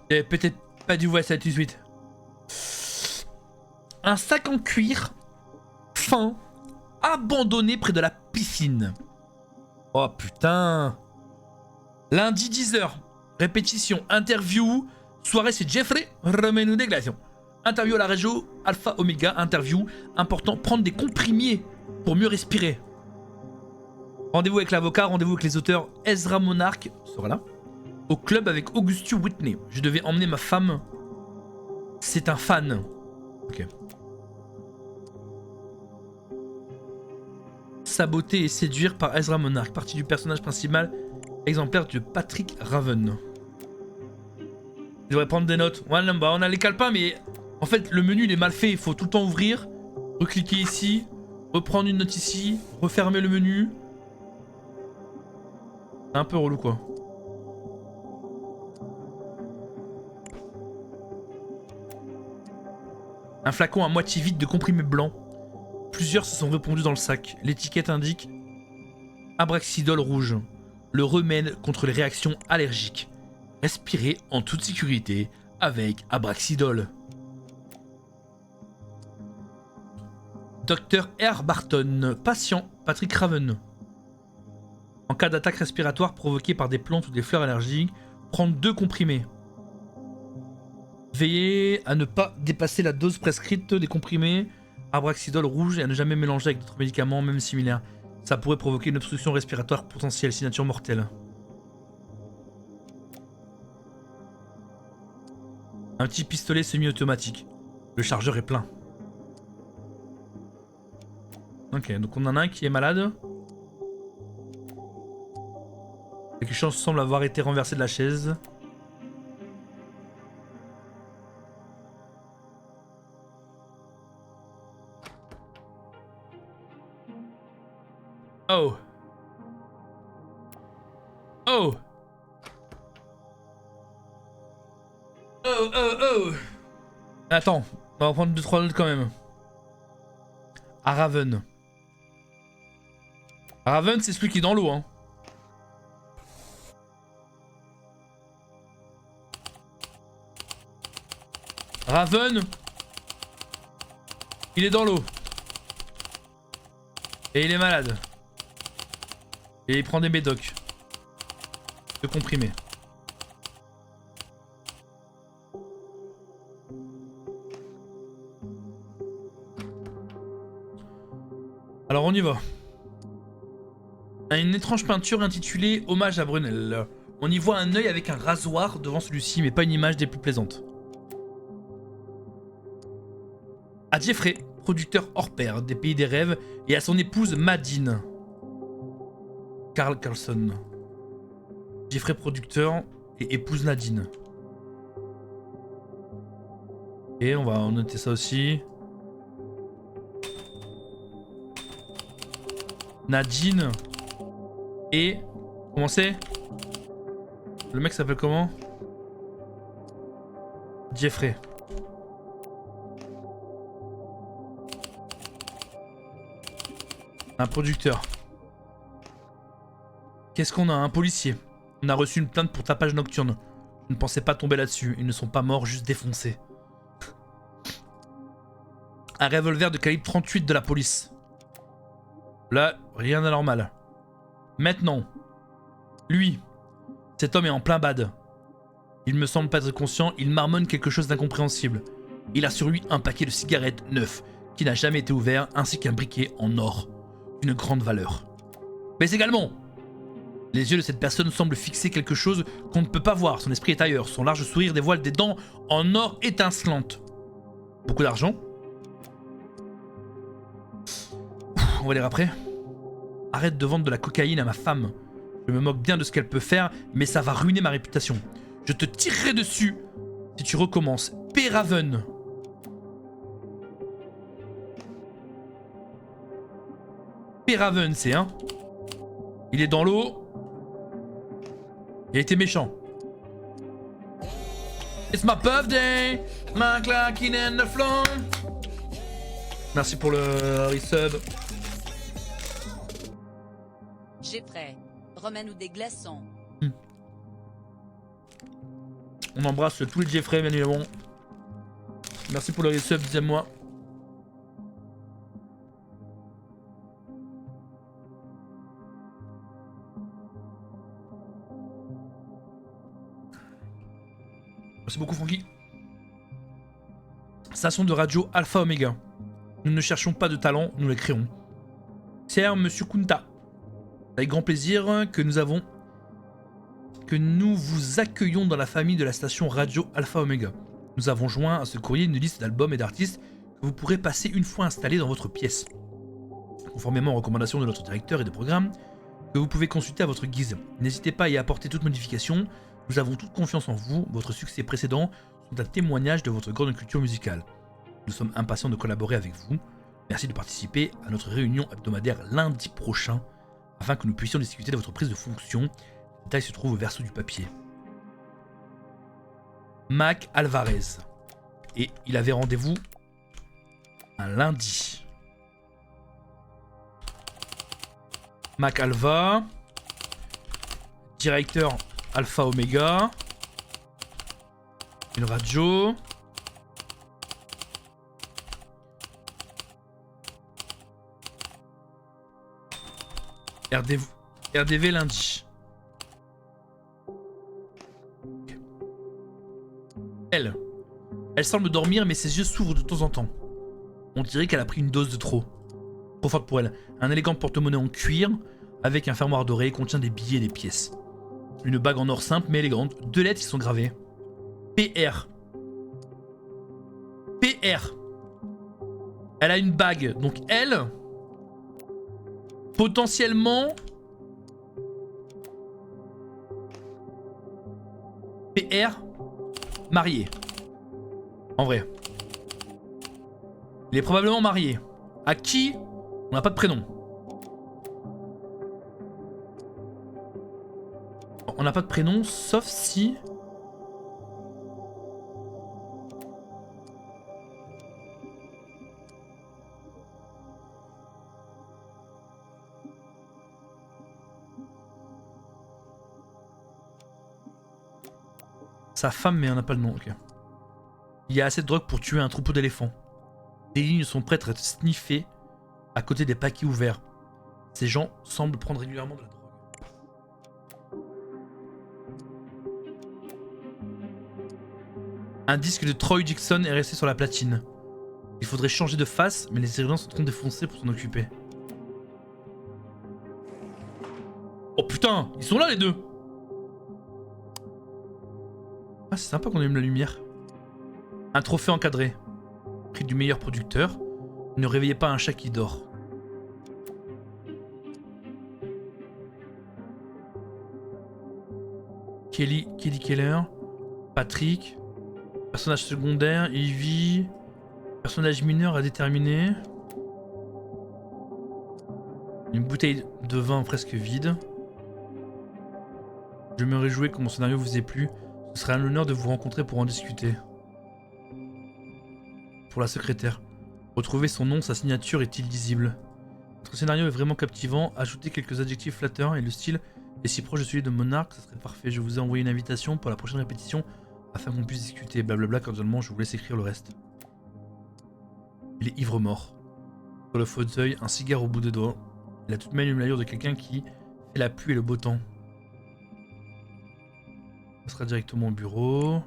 Speaker 1: J'avais peut-être pas dû voir ça tout de suite. Un sac en cuir fin abandonné près de la piscine. Oh putain. Lundi 10h. Répétition, interview. Soirée c'est Jeffrey. Remets-nous des glaçons. Interview à la région. Alpha Omega. Interview. Important, prendre des comprimés pour mieux respirer. Rendez-vous avec l'avocat. Rendez-vous avec les auteurs. Ezra Monarch sera là. Au club avec Augustus Whitney. Je devais emmener ma femme. C'est un fan. Ok. Saboter et séduire par Ezra Monarch. Partie du personnage principal. Exemplaire de Patrick Raven. Je devrais prendre des notes. Ouais, non, bah on a les calepins, mais en fait, le menu il est mal fait. Il faut tout le temps ouvrir, recliquer ici, reprendre une note ici, refermer le menu. C'est un peu relou quoi. Un flacon à moitié vide de comprimé blanc. Plusieurs se sont répandus dans le sac. L'étiquette indique Abraxidol rouge. Le remède contre les réactions allergiques. Respirez en toute sécurité avec Abraxidol. Dr R. Barton. Patient Patrick Raven. En cas d'attaque respiratoire provoquée par des plantes ou des fleurs allergiques, prendre 2 comprimés. Veillez à ne pas dépasser la dose prescrite des comprimés Abraxidol rouge et à ne jamais mélanger avec d'autres médicaments, même similaires. Ça pourrait provoquer une obstruction respiratoire potentielle, signature mortelle. Un petit pistolet semi-automatique. Le chargeur est plein. Ok, donc on en a un qui est malade. Quelque chose semble avoir été renversé de la chaise. Oh. Oh. Oh, oh, oh. Attends, on va prendre 2-3 notes quand même. À Raven. Raven, c'est celui qui est dans l'eau, hein. Raven. Il est dans l'eau. Et il est malade. Et il prend des médocs. De comprimés. Alors on y va. Une étrange peinture intitulée Hommage à Brunel. On y voit un œil avec un rasoir devant celui-ci, mais pas une image des plus plaisantes. À Jeffrey, producteur hors pair des Pays des Rêves, et à son épouse Madine. Carl Carlson. Jeffrey, producteur, et épouse Nadine. Et on va noter ça aussi. Nadine. Et... Comment c'est? Le mec s'appelle comment? Jeffrey. Un producteur. Qu'est-ce qu'on a? Un policier. On a reçu une plainte pour tapage nocturne. Je ne pensais pas tomber là-dessus. Ils ne sont pas morts, juste défoncés. Un revolver de calibre 38 de la police. Là, rien d'anormal. Maintenant. Lui. Cet homme est en plein bad. Il me semble pas être conscient, il marmonne quelque chose d'incompréhensible. Il a sur lui un paquet de cigarettes neuf, qui n'a jamais été ouvert, ainsi qu'un briquet en or. D'une grande valeur. Mais également, les yeux de cette personne semblent fixer quelque chose qu'on ne peut pas voir. Son esprit est ailleurs. Son large sourire dévoile des dents en or étincelantes. Beaucoup d'argent. On va lire après. Arrête de vendre de la cocaïne à ma femme. Je me moque bien de ce qu'elle peut faire, mais ça va ruiner ma réputation. Je te tirerai dessus si tu recommences. P. Raven. P. Raven, c'est un. Il est dans l'eau. Il a été méchant. It's my birthday, my clacking and the floor. Merci pour le resub.
Speaker 2: Jeffrey, remets-nous des glaçons.
Speaker 1: On embrasse tous les Jeffrey, bien évidemment. Merci pour le resub, deuxième mois. Merci beaucoup, Francky. Station de radio Alpha Omega. Nous ne cherchons pas de talent, nous les créons. Cher Monsieur Kunta, avec grand plaisir que nous vous accueillons dans la famille de la station radio Alpha Omega. Nous avons joint à ce courrier une liste d'albums et d'artistes que vous pourrez passer une fois installés dans votre pièce. Conformément aux recommandations de notre directeur et de programme, que vous pouvez consulter à votre guise. N'hésitez pas à y apporter toute modification. Nous avons toute confiance en vous. Votre succès précédent sont un témoignage de votre grande culture musicale. Nous sommes impatients de collaborer avec vous. Merci de participer à notre réunion hebdomadaire lundi prochain afin que nous puissions discuter de votre prise de fonction. Les détails se trouvent au verso du papier. Mac Alvarez. Et il avait rendez-vous un lundi. Mac Alva. Directeur Alpha Omega. Une radio. RDV lundi. Okay. Elle semble dormir mais ses yeux s'ouvrent de temps en temps. On dirait qu'elle a pris une dose de trop. Trop forte pour elle. Un élégant porte-monnaie en cuir avec un fermoir doré contient des billets et des pièces. Une bague en or simple mais élégante. 2 lettres qui sont gravées. PR. PR. Elle a une bague. Donc elle... potentiellement... PR. Marié. En vrai. Il est probablement marié. À qui? On n'a pas de prénom. On n'a pas de prénom, sauf si... Sa femme, mais on n'a pas le nom, ok. Il y a assez de drogue pour tuer un troupeau d'éléphants. Des lignes sont prêtes à être sniffées à côté des paquets ouverts. Ces gens semblent prendre régulièrement de la drogue. Un disque de Troy Dixon est resté sur la platine. Il faudrait changer de face, mais les surveillants sont trop défoncés pour s'en occuper. Oh putain, ils sont là les deux! Ah, c'est sympa qu'on allume la lumière. Un trophée encadré. Prix du meilleur producteur. Ne réveillez pas un chat qui dort. Kelly Keller. Patrick. Personnage secondaire. Evie. Personnage mineur à déterminer. Une bouteille de vin presque vide. Je me réjouis que mon scénario vous ait plu. Ce serait un honneur de vous rencontrer pour en discuter. Pour la secrétaire. Retrouvez son nom, sa signature est illisible. Votre scénario est vraiment captivant. Ajoutez quelques adjectifs flatteurs et le style est si proche de celui de Monarch, ça serait parfait. Je vous ai envoyé une invitation pour la prochaine répétition afin qu'on puisse discuter. Blablabla, cordialement, je vous laisse écrire le reste. Il est ivre-mort. Sur le fauteuil, un cigare au bout des doigts. Il a tout de même l'allure de quelqu'un qui fait la pluie et le beau temps. On sera directement au bureau.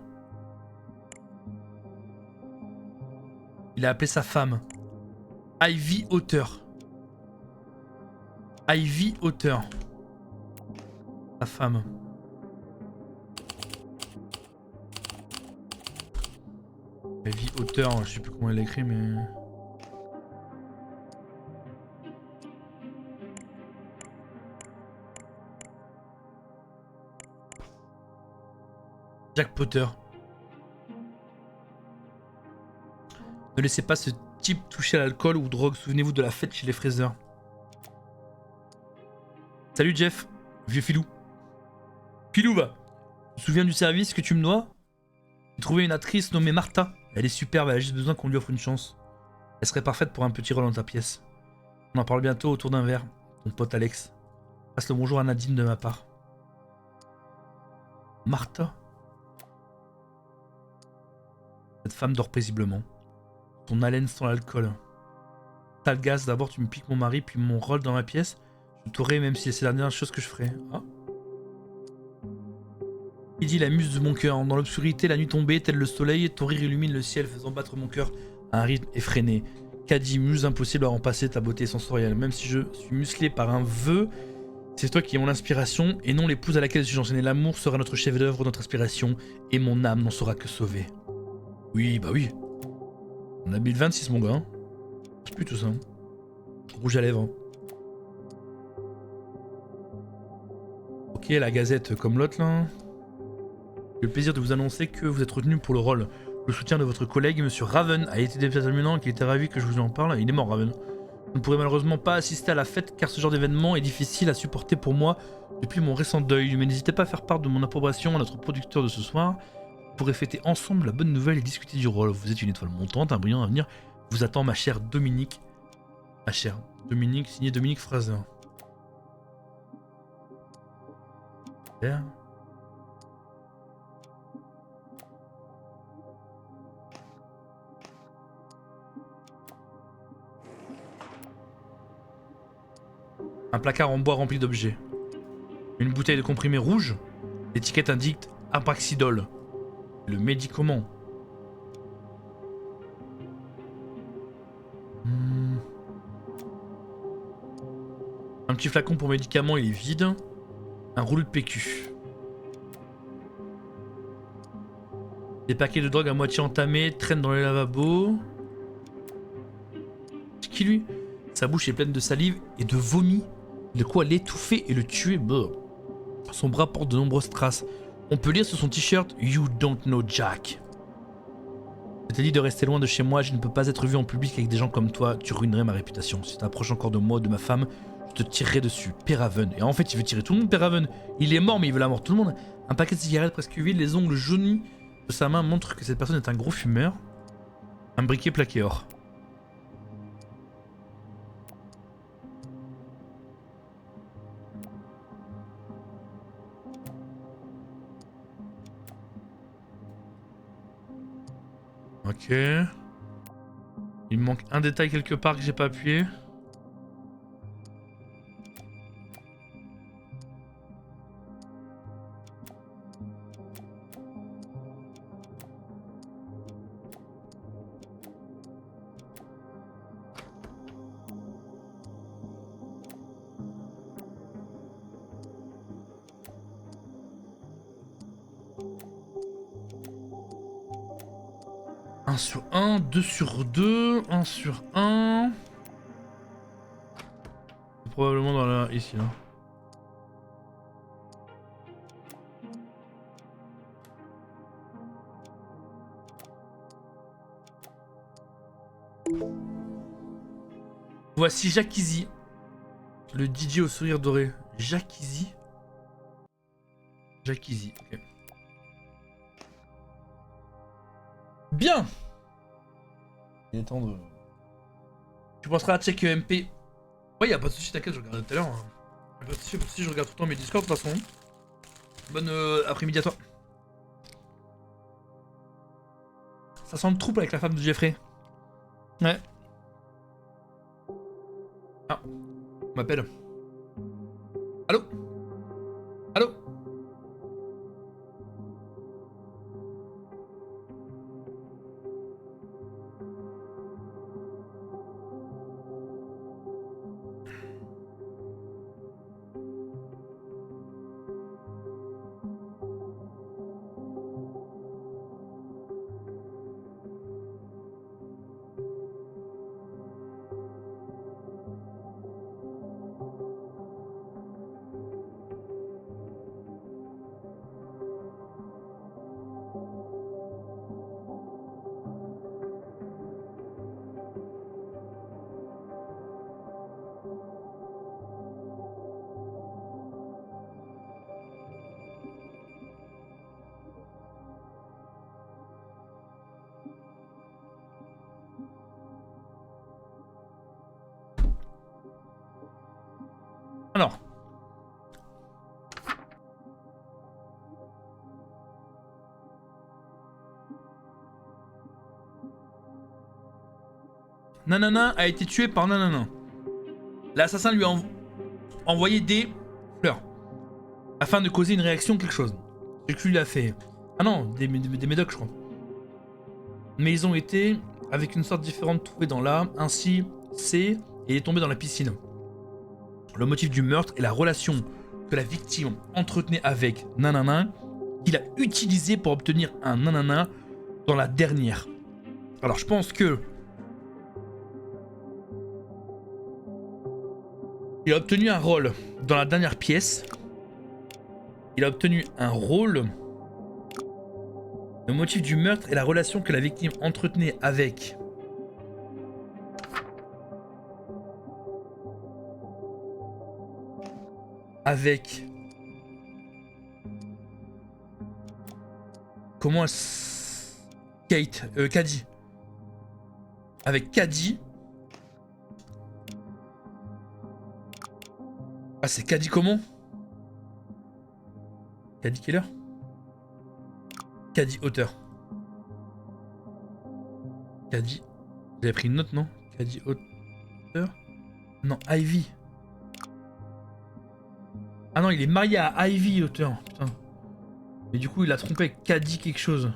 Speaker 1: Il a appelé sa femme. Ivy Auteur. Ivy Auteur. Sa femme. Ivy Auteur, je sais plus comment elle écrit, mais... Jack Potter. Ne laissez pas ce type toucher à l'alcool ou drogue. Souvenez-vous de la fête chez les fraiseurs. Salut Jeff, vieux filou. Filou va. Tu te souviens du service que tu me dois? J'ai trouvé une actrice nommée Martha. Elle est superbe, elle a juste besoin qu'on lui offre une chance. Elle serait parfaite pour un petit rôle dans ta pièce. On en parle bientôt autour d'un verre. Ton pote Alex. Passe le bonjour à Nadine de ma part. Martha. Cette femme dort paisiblement. Ton haleine sans l'alcool. T'as le gaz, d'abord tu me piques mon mari, puis mon rôle dans ma pièce. Je t'aurai même si c'est la dernière chose que je ferai. Ah. Il dit la muse de mon cœur. Dans l'obscurité, la nuit tombée, tel le soleil, ton rire illumine le ciel, faisant battre mon cœur à un rythme effréné. Qu'a dit muse impossible à remplacer ta beauté sensorielle. Même si je suis musclé par un vœu, c'est toi qui es mon inspiration et non l'épouse à laquelle je suis enchaîné. L'amour sera notre chef-d'œuvre, notre inspiration, et mon âme n'en sera que sauvée. Oui, bah oui. On a 1026 mon gars. Hein. C'est plus tout ça. Hein. Rouge à lèvres. Hein. Ok, la gazette comme l'autre là. J'ai le plaisir de vous annoncer que vous êtes retenu pour le rôle. Le soutien de votre collègue, Monsieur Raven, a été déterminant et qu'il était ravi que je vous en parle. Il est mort, Raven. Je ne pourrai malheureusement pas assister à la fête car ce genre d'événement est difficile à supporter pour moi depuis mon récent deuil. Mais n'hésitez pas à faire part de mon approbation à notre producteur de ce soir. Vous pourrez fêter ensemble la bonne nouvelle et discuter du rôle. Vous êtes une étoile montante, un brillant avenir. Vous attend ma chère Dominique. Ma chère Dominique, signé Dominique Fraser. Super. Un placard en bois rempli d'objets. Une bouteille de comprimé rouge. L'étiquette indique Apraxidol. Le médicament. Un petit flacon pour médicaments, il est vide. Un rouleau de PQ. Des paquets de drogue à moitié entamés traînent dans les lavabos. C'est qui lui? Sa bouche est pleine de salive et de vomi. De quoi l'étouffer et le tuer. Brr. Son bras porte de nombreuses traces. On peut lire sur son t-shirt You don't know Jack. Je t'ai dit de rester loin de chez moi, je ne peux pas être vu en public avec des gens comme toi, tu ruinerais ma réputation. Si tu t'approches encore de moi ou de ma femme, je te tirerai dessus. Péraven. Et en fait, il veut tirer tout le monde, Péraven. Il est mort, mais il veut la mort de tout le monde. Un paquet de cigarettes presque vide, les ongles jaunis de sa main montrent que cette personne est un gros fumeur. Un briquet plaqué or. Ok. Il me manque un détail quelque part que j'ai pas appuyé. Un sur 1, 2 sur 2, 1 sur 1. C'est probablement dans la... ici là. Voici Jacques Easy, le DJ au sourire doré. Jacques Easy. Jacques Easy, ok. Bien. Il est temps de... Tu penseras à check MP. Ouais, y'a pas de soucis, t'inquiète, je regardais tout à l'heure. Hein. Y'a pas de soucis, je regarde tout le temps mes Discord de toute façon. Bonne après-midi à toi. Ça sent le trouble avec la femme de Jeffrey. Ouais. Ah, on m'appelle. Allô? Allô? Nanana a été tué par nanana. L'assassin lui a envoyé des fleurs afin de causer une réaction, quelque chose. C'est que lui a fait. Ah non, des médocs, je crois. Mais ils ont été avec une sorte différente trouvée dans l'âme. Ainsi, c'est et est tombé dans la piscine. Le motif du meurtre est la relation que la victime entretenait avec nanana, qu'il a utilisé pour obtenir un nanana dans la dernière. Alors je pense que il a obtenu un rôle dans la dernière pièce. Il a obtenu un rôle. Le motif du meurtre est la relation que la victime entretenait avec. Comment Kate, Caddy. Avec Caddy. Ah, c'est Caddy comment? Caddy Killer? Caddy auteur. Caddy. J'avais pris une note, non? Caddy auteur? Non, Ivy. Ah non, il est marié à Ivy, auteur. Putain. Mais du coup, il a trompé avec Caddy quelque chose.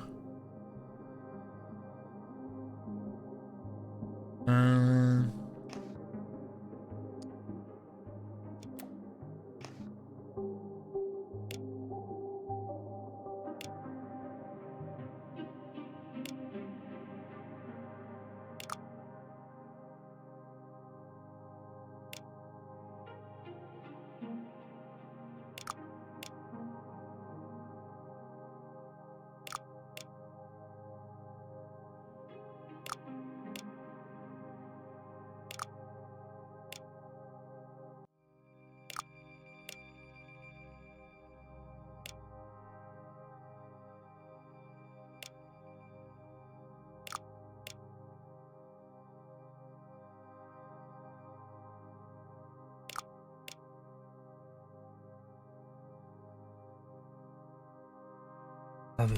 Speaker 1: Raven.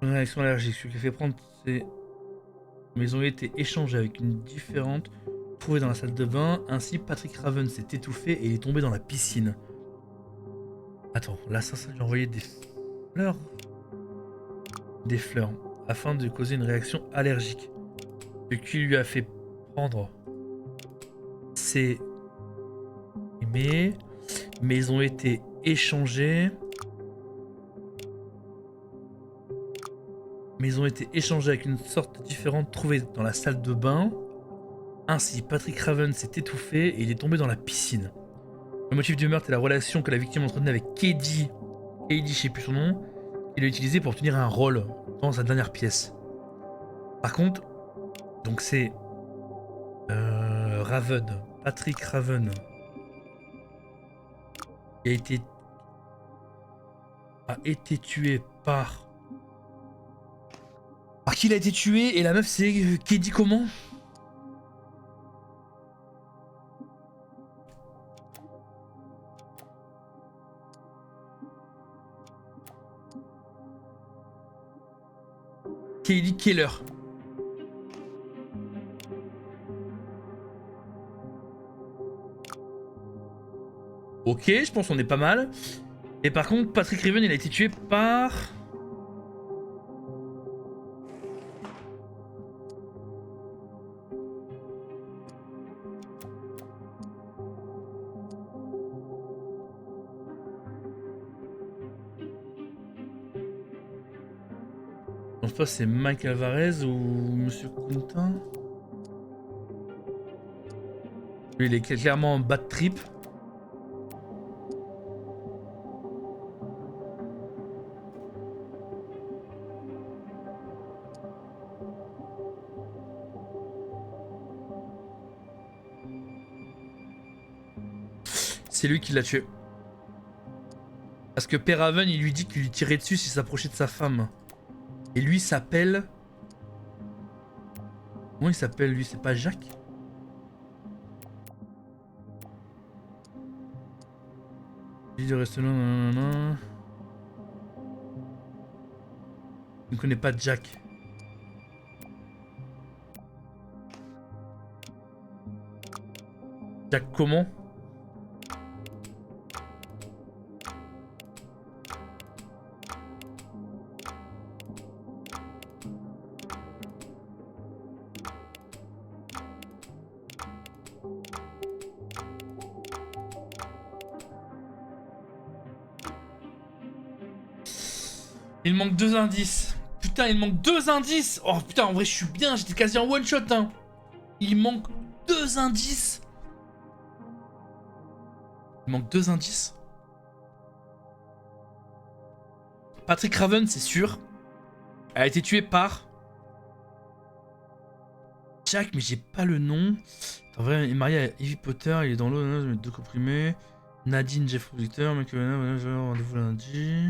Speaker 1: Une réaction allergique. Ce qui fait prendre ces. Mais ils ont été échangés avec une différente trouvée dans la salle de bain. Ainsi, Patrick Raven s'est étouffé et il est tombé dans la piscine. Attends, l'assassin lui a envoyé des fleurs. Des fleurs. Afin de causer une réaction allergique. Ce qui lui a fait prendre. C'est. Mais ils ont été échangés. Mais ils ont été échangés avec une sorte différente trouvée dans la salle de bain. Ainsi, Patrick Raven s'est étouffé et il est tombé dans la piscine. Le motif du meurtre est la relation que la victime entretenait avec Caddy. Caddy, je sais plus son nom. Il l'a utilisé pour obtenir un rôle dans sa dernière pièce. Par contre, donc c'est Raven, Patrick Raven, qui a été tué par qui il a été tué, et la meuf c'est Caddy comment? Caddy Keller. Ok, je pense qu'on est pas mal. Et par contre, Patrick Raven, il a été tué par... Je pense pas c'est Mike Alvarez ou Monsieur Quentin. Lui, il est clairement en bad trip. C'est lui qui l'a tué. Parce que Peraven, il lui dit qu'il lui tirait dessus s'il s'approchait de sa femme. Et lui s'appelle... Comment il s'appelle lui? C'est pas Jacques? Il de rester là, nanana. Je ne connais pas Jack. Jack comment? Il manque 2 indices. Putain, il manque 2 indices. Oh putain, en vrai, je suis bien. J'étais quasi en one shot. Hein. Il manque 2 indices. Il manque 2 indices. Patrick Raven, c'est sûr. Elle a été tuée par Jack, mais j'ai pas le nom. En vrai, il est marié à Evie Potter. Il est dans l'eau. Je mets 2 comprimés. Nadine, Jeff Producteur. Mec, rendez-vous lundi.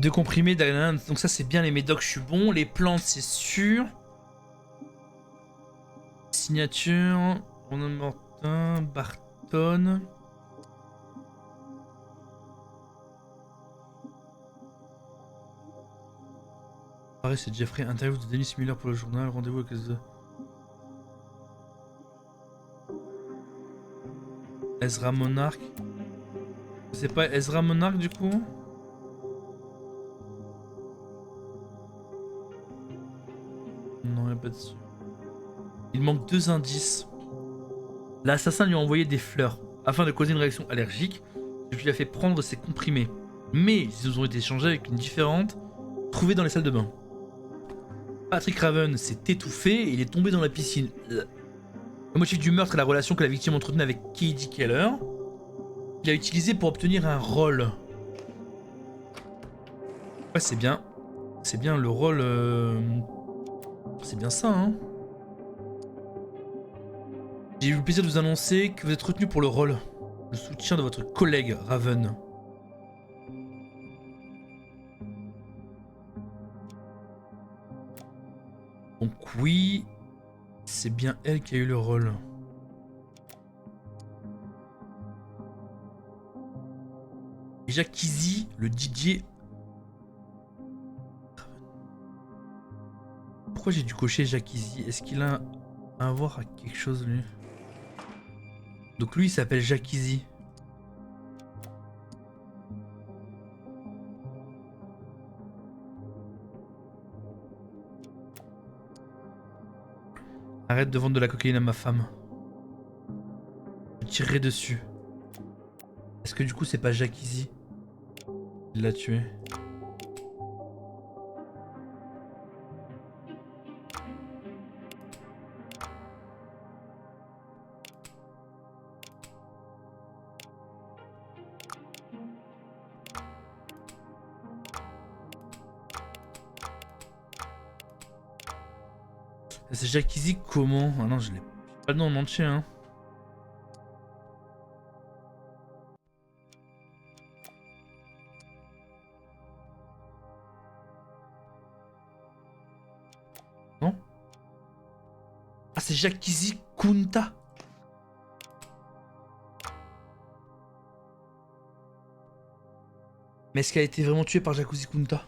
Speaker 1: Deux comprimés, donc ça c'est bien, les médocs je suis bon, les plantes c'est sûr. Signature, Ronan Mortin, Barton. Pareil c'est Jeffrey, interview de Denis Miller pour le journal, rendez-vous avec les... Ezra Monarch. C'est pas Ezra Monarch du coup? Non, y'a pas dessus. Il manque 2 indices. L'assassin lui a envoyé des fleurs afin de causer une réaction allergique, ce qui lui a fait prendre ses comprimés. Mais ils ont été échangés avec une différente trouvée dans les salles de bain. Patrick Raven s'est étouffé et il est tombé dans la piscine. Le motif du meurtre est la relation que la victime entretenait avec Katie Keller, qu'il a utilisé pour obtenir un rôle. Ouais, c'est bien. C'est bien le rôle... C'est bien ça, hein. J'ai eu le plaisir de vous annoncer que vous êtes retenu pour le rôle. Le soutien de votre collègue Raven. Donc oui, c'est bien elle qui a eu le rôle. Déjà Kizzy, le DJ... Pourquoi j'ai dû cocher Jacques-Izzy? Est-ce qu'il a à voir avec quelque chose lui? Donc lui il s'appelle Jacques-Izzy. Arrête de vendre de la cocaïne à ma femme. Je tirerai dessus. Est-ce que du coup c'est pas Jacques-Izzy? Il l'a tué. C'est Jacques-Izzy comment? Ah non, je l'ai pas le nom en entier, hein. Non? Ah, c'est Jacques-Izzy Kunta. Mais est-ce qu'elle a été vraiment tuée par Jacques-Izzy Kunta?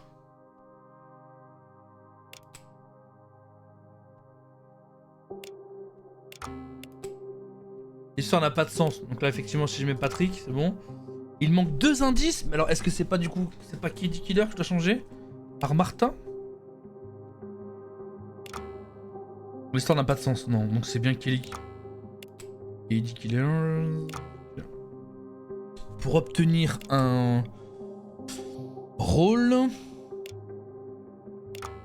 Speaker 1: L'histoire n'a pas de sens. Donc là, effectivement, si je mets Patrick, c'est bon. Il manque 2 indices. Mais alors, est-ce que c'est pas du coup... C'est pas Katie Killer que je dois changer? Par Martin? L'histoire n'a pas de sens, non. Donc c'est bien Kelly. Kelly Killer. Pour obtenir un rôle.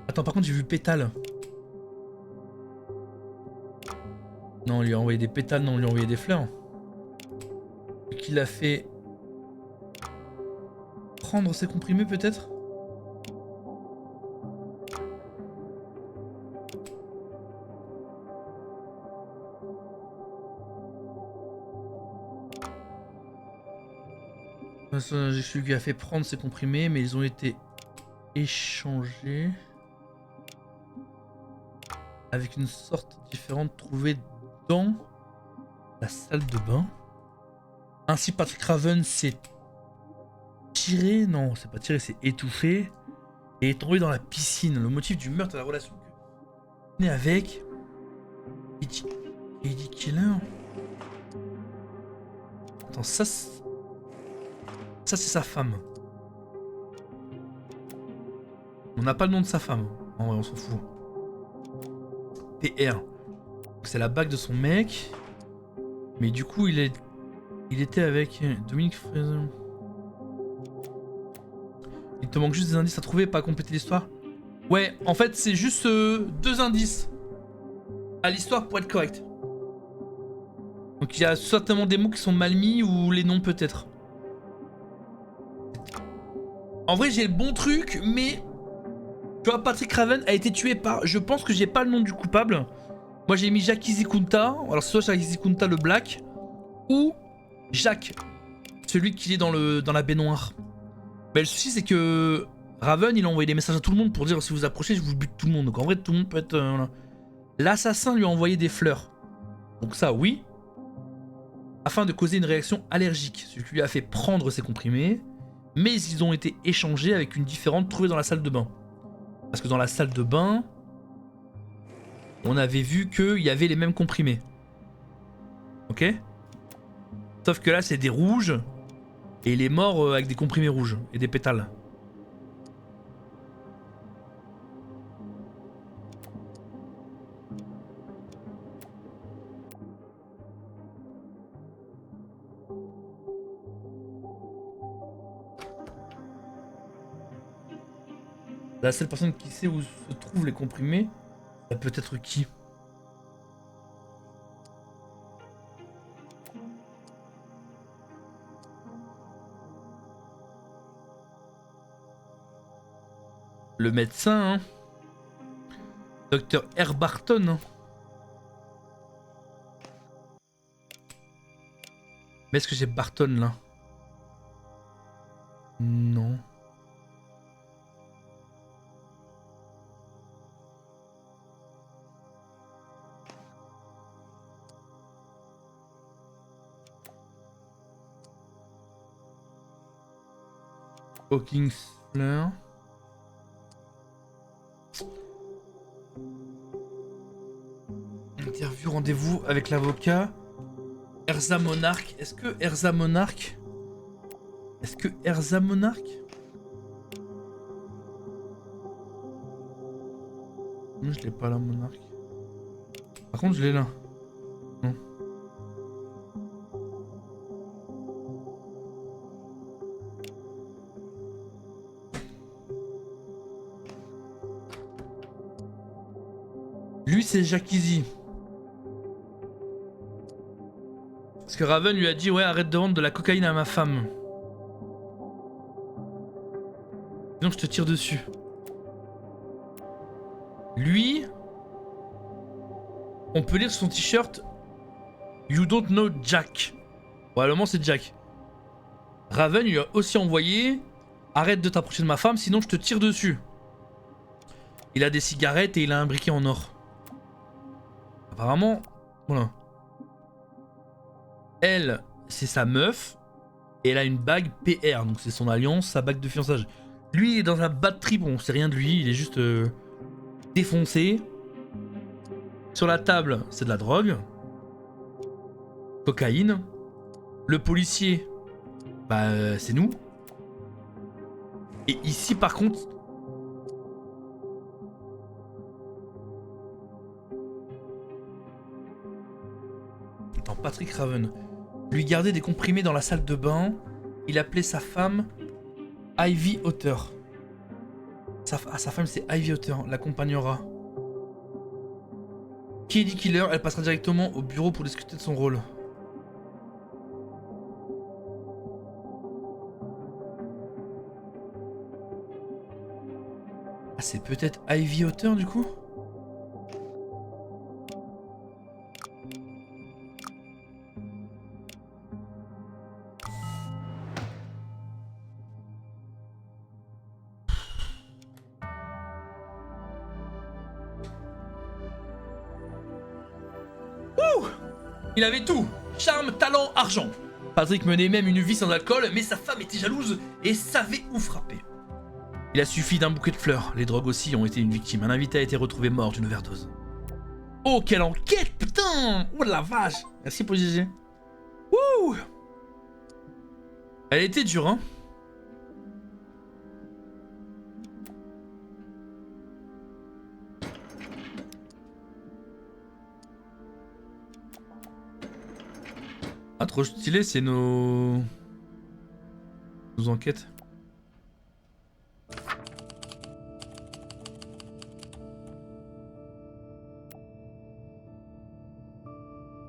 Speaker 1: Attends, par contre, j'ai vu pétale. Non, on lui a envoyé des pétales, non, on lui a envoyé des fleurs. Ce qu'il a fait. Prendre ses comprimés, peut-être? J'ai su qu'il a fait prendre ses comprimés, mais ils ont été échangés avec une sorte différente trouvée dans la salle de bain. Ainsi, Patrick Raven s'est tiré, non, c'est pas tiré, c'est étouffé et est tombé dans la piscine. Le motif du meurtre est la relation que avec Eddie Killer. Attends, ça c'est sa femme. On n'a pas le nom de sa femme. En vrai, on s'en fout. PR. C'est la bague de son mec. Mais du coup, il était avec Dominique Fraser. Il te manque juste des indices à trouver, pas à compléter l'histoire. Ouais, en fait, c'est juste 2 indices à l'histoire pour être correct. Donc il y a certainement des mots qui sont mal mis ou les noms peut-être. En vrai, j'ai le bon truc, mais tu vois, Patrick Raven a été tué par. Je pense que j'ai pas le nom du coupable. Moi, j'ai mis Jacques Izikunta. Alors, soit Jacques Izikunta le Black ou Jacques, celui qui est dans la baignoire. Mais le souci, c'est que Raven, il a envoyé des messages à tout le monde pour dire si vous approchez, je vous bute tout le monde. Donc, en vrai, tout le monde peut être. Voilà. L'assassin lui a envoyé des fleurs. Donc, ça, oui. Afin de causer une réaction allergique. Ce qui lui a fait prendre ses comprimés. Mais ils ont été échangés avec une différente trouvée dans la salle de bain. Parce que dans la salle de bain, on avait vu qu'il y avait les mêmes comprimés. Ok? Sauf que là, c'est des rouges. Et il est mort avec des comprimés rouges et des pétales. La seule personne qui sait où se trouvent les comprimés, ça peut être qui? Le médecin, hein. Docteur R. Barton. Hein. Mais est-ce que j'ai Barton là? Non. Hawkins Fleur. Interview, rendez-vous avec l'avocat. Erza Monarch. Est-ce que Erza Monarch... Non, je l'ai pas là, Monarch. Par contre, je l'ai là. Non. Lui, c'est Jacques Easy. Parce que Raven lui a dit, ouais, arrête de vendre de la cocaïne à ma femme. Sinon, je te tire dessus. Lui, on peut lire sur son t-shirt You don't know Jack. Probablement, c'est Jack. Raven lui a aussi envoyé arrête de t'approcher de ma femme, sinon je te tire dessus. Il a des cigarettes et il a un briquet en or. Apparemment, voilà. Elle, c'est sa meuf. Et elle a une bague PR. Donc c'est son alliance, sa bague de fiançage. Lui, il est dans un bad trip. On sait rien de lui. Il est juste défoncé. Sur la table, c'est de la drogue. Cocaïne. Le policier, bah c'est nous. Et ici, par contre... Patrick Raven. Lui gardait des comprimés dans la salle de bain. Il appelait sa femme Ivy Otter. Sa femme c'est Ivy Otter, l'accompagnera. Katie Killer, elle passera directement au bureau pour discuter de son rôle. Ah, c'est peut-être Ivy Otter du coup? Il avait tout, charme, talent, argent. Patrick menait même une vie sans alcool, mais sa femme était jalouse et savait où frapper. Il a suffi d'un bouquet de fleurs, les drogues aussi ont été une victime. Un invité a été retrouvé mort d'une overdose. Oh, quelle enquête, putain! Oh la vache! Merci pour le GG. Wouh! Elle était dure, hein? Ah, trop stylé, c'est nos enquêtes.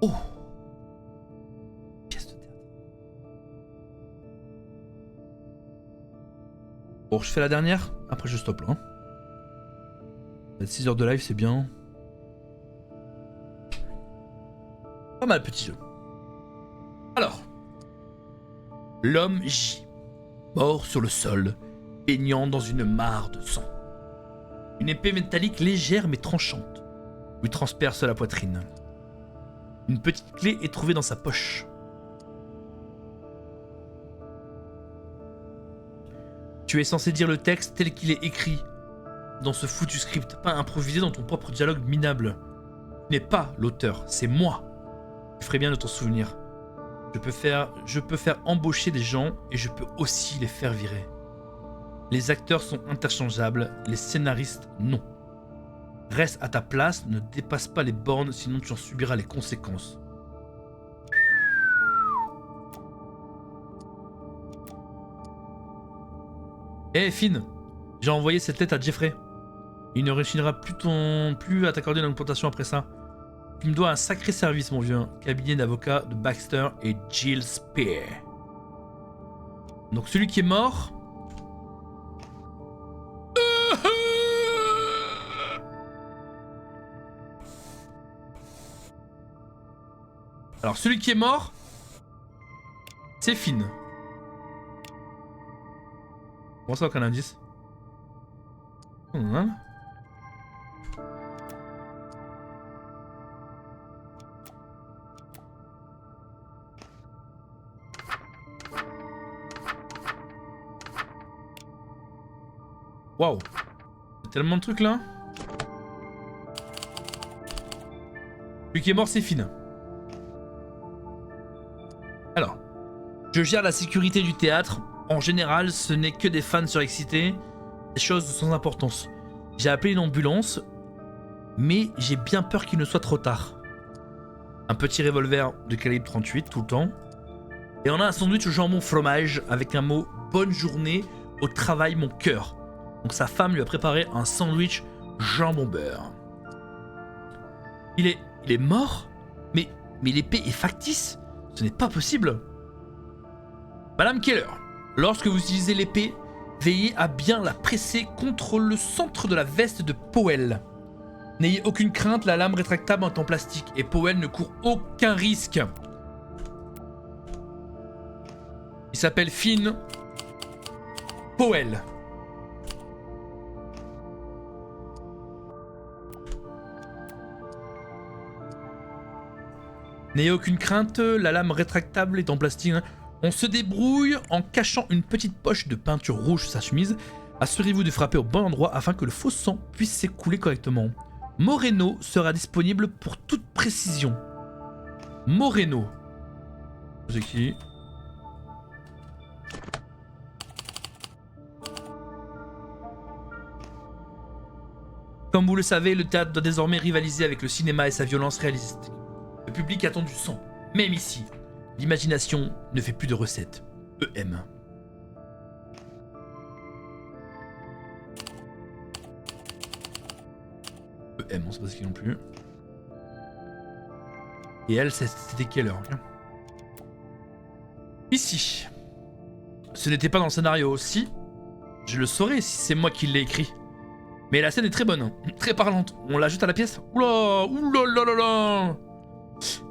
Speaker 1: Oh! Pièce de théâtre. Bon, je fais la dernière, après je stoppe là. Hein. 6 heures de live, c'est bien. Pas mal, petit jeu. Alors, l'homme J, mort sur le sol, baignant dans une mare de sang. Une épée métallique légère mais tranchante lui transperce la poitrine. Une petite clé est trouvée dans sa poche. Tu es censé dire le texte tel qu'il est écrit dans ce foutu script, pas improvisé dans ton propre dialogue minable. Tu n'es pas l'auteur, c'est moi. Tu ferais bien de t'en souvenir. Je peux faire embaucher des gens et je peux aussi les faire virer. Les acteurs sont interchangeables, les scénaristes non. Reste à ta place, ne dépasse pas les bornes, sinon tu en subiras les conséquences. Eh Finn, j'ai envoyé cette lettre à Jeffrey. Il ne rechignera plus à t'accorder une augmentation après ça. Tu me dois un sacré service, mon vieux. Cabinet d'avocats de Baxter et Jill Spear. Donc celui qui est mort... Alors celui qui est mort... C'est Finn. Comment ça, aucun indice? Waouh, il y a tellement de trucs là. Celui qui est mort, c'est Finn. Alors, je gère la sécurité du théâtre. En général, ce n'est que des fans surexcités, des choses sans importance. J'ai appelé une ambulance, mais j'ai bien peur qu'il ne soit trop tard. Un petit revolver de calibre 38 tout le temps. Et on a un sandwich au jambon fromage avec un mot « Bonne journée, au travail mon cœur ». Donc sa femme lui a préparé un sandwich jambon beurre. Il est mort? Mais l'épée est factice? Ce n'est pas possible. Madame Keller, lorsque vous utilisez l'épée, veillez à bien la presser contre le centre de la veste de Powell. N'ayez aucune crainte, la lame rétractable est en plastique et Powell ne court aucun risque. Il s'appelle Finn Powell. N'ayez aucune crainte, la lame rétractable est en plastique. On se débrouille en cachant une petite poche de peinture rouge sur sa chemise. Assurez-vous de frapper au bon endroit afin que le faux sang puisse s'écouler correctement. Moreno sera disponible pour toute précision. Moreno. C'est qui? Comme vous le savez, le théâtre doit désormais rivaliser avec le cinéma et sa violence réaliste. Le public attend du sang. Même ici, l'imagination ne fait plus de recettes. EM. EM, on sait pas ce qu'il non plus. Et elle, c'était quelle heure? Ici. Ce n'était pas dans le scénario aussi. Je le saurais si c'est moi qui l'ai écrit. Mais la scène est très bonne, hein, très parlante. On l'ajoute à la pièce. Oula, oula là là là.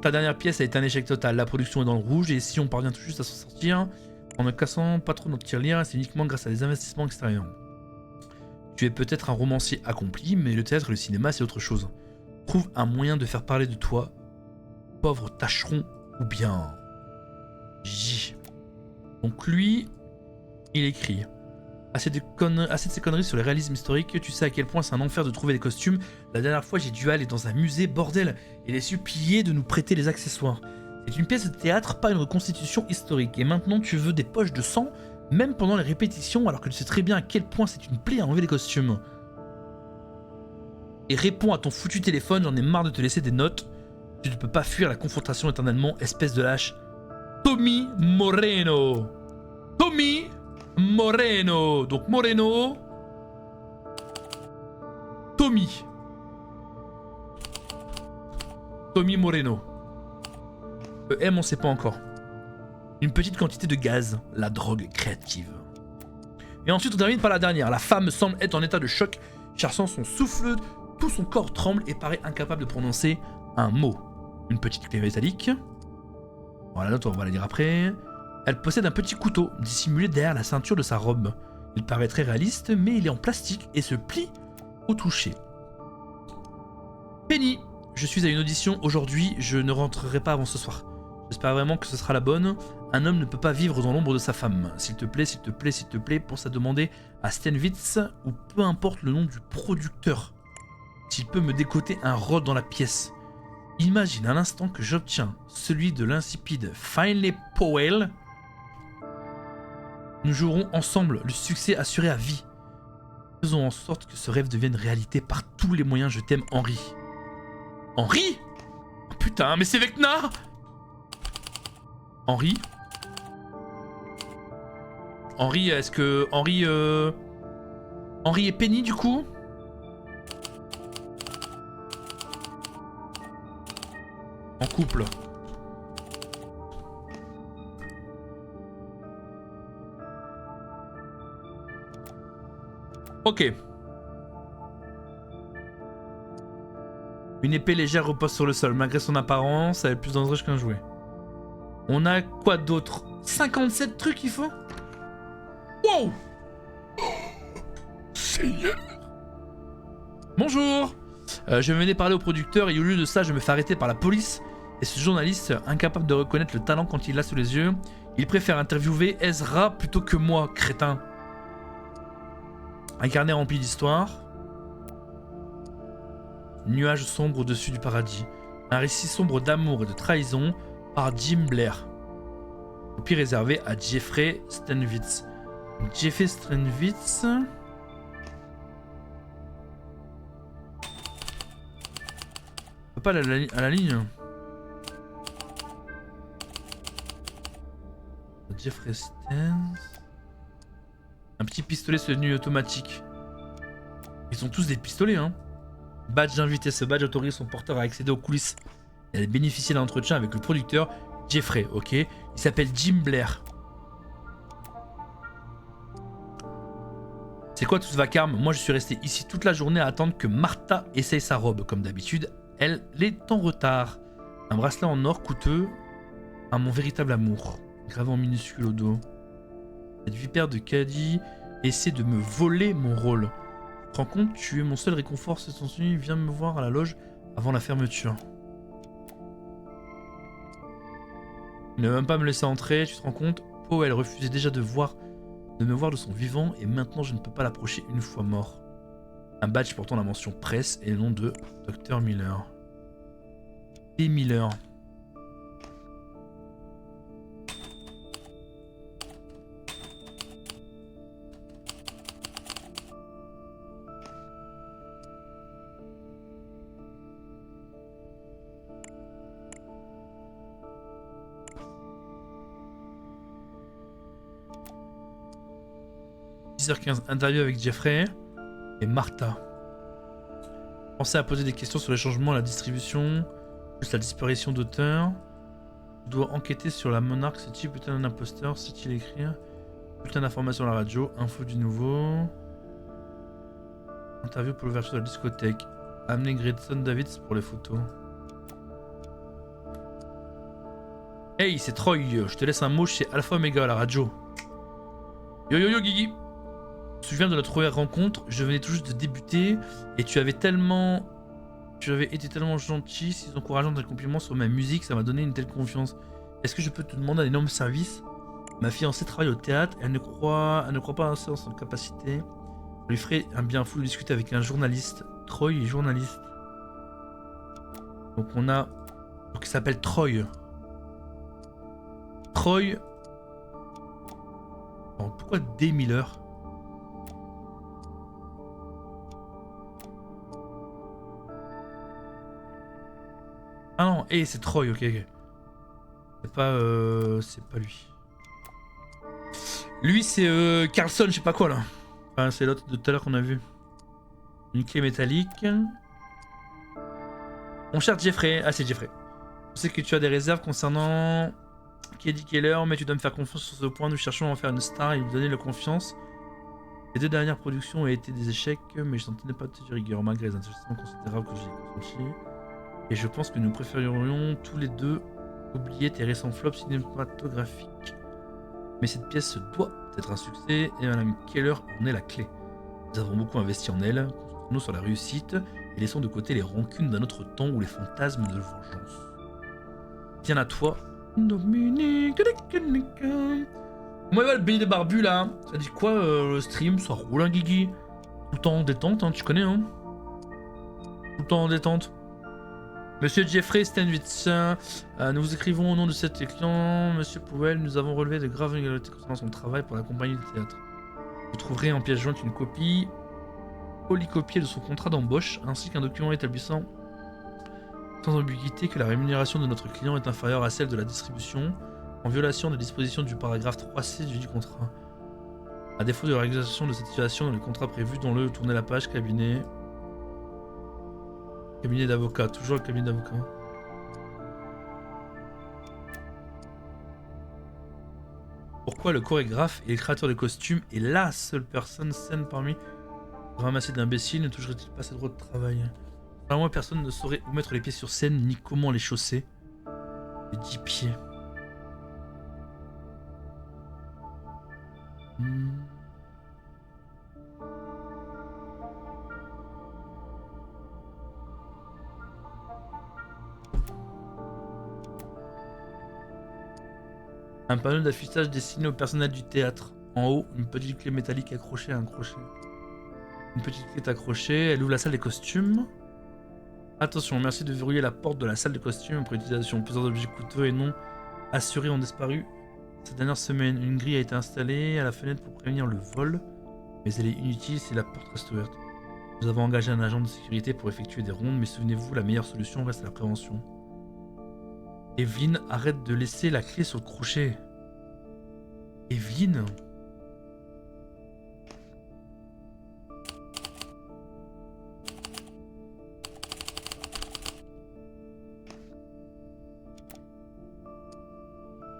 Speaker 1: Ta dernière pièce a été un échec total. La production est dans le rouge et si on parvient tout juste à s'en sortir en ne cassant pas trop notre tirelire, c'est uniquement grâce à des investissements extérieurs. Tu es peut-être un romancier accompli, mais le théâtre et le cinéma c'est autre chose. Trouve un moyen de faire parler de toi, pauvre tâcheron, ou bien... J. Donc lui, il écrit... Assez de ces conneries sur le réalisme historique, tu sais à quel point c'est un enfer de trouver des costumes. La dernière fois, j'ai dû aller dans un musée, bordel, et les supplier de nous prêter les accessoires. C'est une pièce de théâtre, pas une reconstitution historique. Et maintenant, tu veux des poches de sang, même pendant les répétitions, alors que tu sais très bien à quel point c'est une plaie à enlever les costumes. Et réponds à ton foutu téléphone, j'en ai marre de te laisser des notes. Tu ne peux pas fuir la confrontation éternellement, espèce de lâche. Tommy Moreno. Tommy Moreno. Donc Moreno. Tommy. Tommy Moreno. M, on sait pas encore. Une petite quantité de gaz, la drogue créative. Et ensuite on termine par la dernière. La femme semble être en état de choc, cherchant son souffle, tout son corps tremble et paraît incapable de prononcer un mot. Une petite clé métallique. Voilà, l'autre on va la lire après. Elle possède un petit couteau dissimulé derrière la ceinture de sa robe. Il paraît très réaliste, mais il est en plastique et se plie au toucher. Penny, je suis à une audition aujourd'hui, je ne rentrerai pas avant ce soir. J'espère vraiment que ce sera la bonne. Un homme ne peut pas vivre dans l'ombre de sa femme. S'il te plaît, s'il te plaît, s'il te plaît, pense à demander à Stenwitz, ou peu importe le nom du producteur, s'il peut me décoter un rôle dans la pièce. Imagine un instant que j'obtiens celui de l'insipide Finlay Powell. Nous jouerons ensemble, le succès assuré à vie. Faisons en sorte que ce rêve devienne réalité par tous les moyens. Je t'aime, Henri. Henri? Oh, putain, mais c'est Vecna! Henri? Henri, est-ce que... Henri et Penny, du coup? En couple. Ok. Une épée légère repose sur le sol. Malgré son apparence, elle est plus dangereuse qu'un jouet. On a quoi d'autre? 57 trucs il faut? Wow! Seigneur! Bonjour! Je venais parler au producteur et au lieu de ça, je me fais arrêter par la police. Et ce journaliste, incapable de reconnaître le talent quand il l'a sous les yeux, il préfère interviewer Ezra plutôt que moi, crétin. Un carnet rempli d'histoires. Nuage sombre au-dessus du paradis. Un récit sombre d'amour et de trahison par Jim Blair. Copie réservée à Jeffrey Stenwitz. Jeffrey Stenwitz. On peut pas aller à la ligne. Jeffrey Stenwitz. Un petit pistolet semi-automatique. Ils sont tous des pistolets, hein. Badge invité. Ce badge autorise son porteur à accéder aux coulisses et à bénéficier d'un entretien avec le producteur Jeffrey, ok. Il s'appelle Jim Blair. C'est quoi tout ce vacarme? Moi je suis resté ici toute la journée à attendre que Martha essaye sa robe. Comme d'habitude, elle est en retard. Un bracelet en or coûteux à mon véritable amour. Gravé en minuscule au dos. Cette vipère de Caddy essaie de me voler mon rôle. Tu te rends compte, tu es mon seul réconfort, c'est ton suivi, viens me voir à la loge avant la fermeture. Il ne va même pas me laisser entrer, tu te rends compte? Poe, elle refusait déjà de me voir de son vivant et maintenant je ne peux pas l'approcher une fois mort. Un badge portant la mention presse et le nom de Dr Miller. Et Miller. 10h15, interview avec Jeffrey et Martha. Pensez à poser des questions sur les changements à la distribution, plus la disparition d'auteurs. Tu dois enquêter sur la monarque, c'est-il putain d'un imposteur, c'est-il écrire. Putain d'informations à la radio, info du nouveau. Interview pour l'ouverture de la discothèque. Amener Gretson Davids pour les photos. Hey, c'est Troy, je te laisse un mot chez Alpha Omega à la radio. Yo yo yo Guigui. Je me souviens de notre première rencontre, je venais tout juste de débuter et tu avais été tellement gentil, si encourageant tes compliments sur ma musique, ça m'a donné une telle confiance. Est-ce que je peux te demander un énorme service? Ma fiancée travaille au théâtre, elle ne croit pas assez en son capacité. Ça lui ferait un bien fou de discuter avec un journaliste. Troy est journaliste. Donc on a... Donc il s'appelle Troy. Troy... Oh, pourquoi D. Miller? Ah non, et c'est Troy, ok. C'est pas lui. Lui c'est Carlson, je sais pas quoi là. Enfin, c'est l'autre de tout à l'heure qu'on a vu. Une clé métallique. Mon cher Jeffrey, ah c'est Jeffrey. Je sais que tu as des réserves concernant Eddie Keller, mais tu dois me faire confiance sur ce point. Nous cherchons à en faire une star et lui donner la confiance. Les 2 dernières productions ont été des échecs, mais je n'en tenais pas de rigueur malgré les investissements considérables que j'ai consentis. Et je pense que nous préférerions tous les deux oublier tes récents flops cinématographiques. Mais cette pièce doit être un succès et Madame Keller en est la clé. Nous avons beaucoup investi en elle, concentrons-nous sur la réussite et laissons de côté les rancunes d'un autre temps ou les fantasmes de vengeance. Tiens à toi, Dominique. Moi, le béni des barbus là, ça dit quoi le stream? Ça roule un Guigui. Tout le temps en détente, hein, tu connais, hein? Tout le temps en détente. Monsieur Jeffrey Stenwitz, nous vous écrivons au nom de cet client, Monsieur Powell, nous avons relevé de graves inégalités concernant son travail pour la compagnie de théâtre. Vous trouverez en pièce jointe une copie polycopiée de son contrat d'embauche, ainsi qu'un document établissant sans ambiguïté que la rémunération de notre client est inférieure à celle de la distribution, en violation des dispositions du paragraphe 3C du contrat. À défaut de la régularisation de cette situation, le contrat prévu dans le tournez la page cabinet d'avocat, toujours le cabinet d'avocat. Pourquoi le chorégraphe et le créateur de costumes est la seule personne saine parmi le ramassis d'imbéciles ne toucherait-il pas ses droits de travail? Par moi, personne ne saurait où mettre les pieds sur scène ni comment les chausser. Les 10 pieds. Un panneau d'affichage destiné au personnel du théâtre. En haut, une petite clé métallique accrochée à un crochet. Une petite clé est accrochée, elle ouvre la salle des costumes. Attention, merci de verrouiller la porte de la salle de costumes après utilisation. Plusieurs objets coûteux et non assurés ont disparu cette dernière semaine. Une grille a été installée à la fenêtre pour prévenir le vol, mais elle est inutile si la porte reste ouverte. Nous avons engagé un agent de sécurité pour effectuer des rondes, mais souvenez-vous, la meilleure solution reste la prévention. Evelyn, arrête de laisser la clé sur le crochet. Evelyn?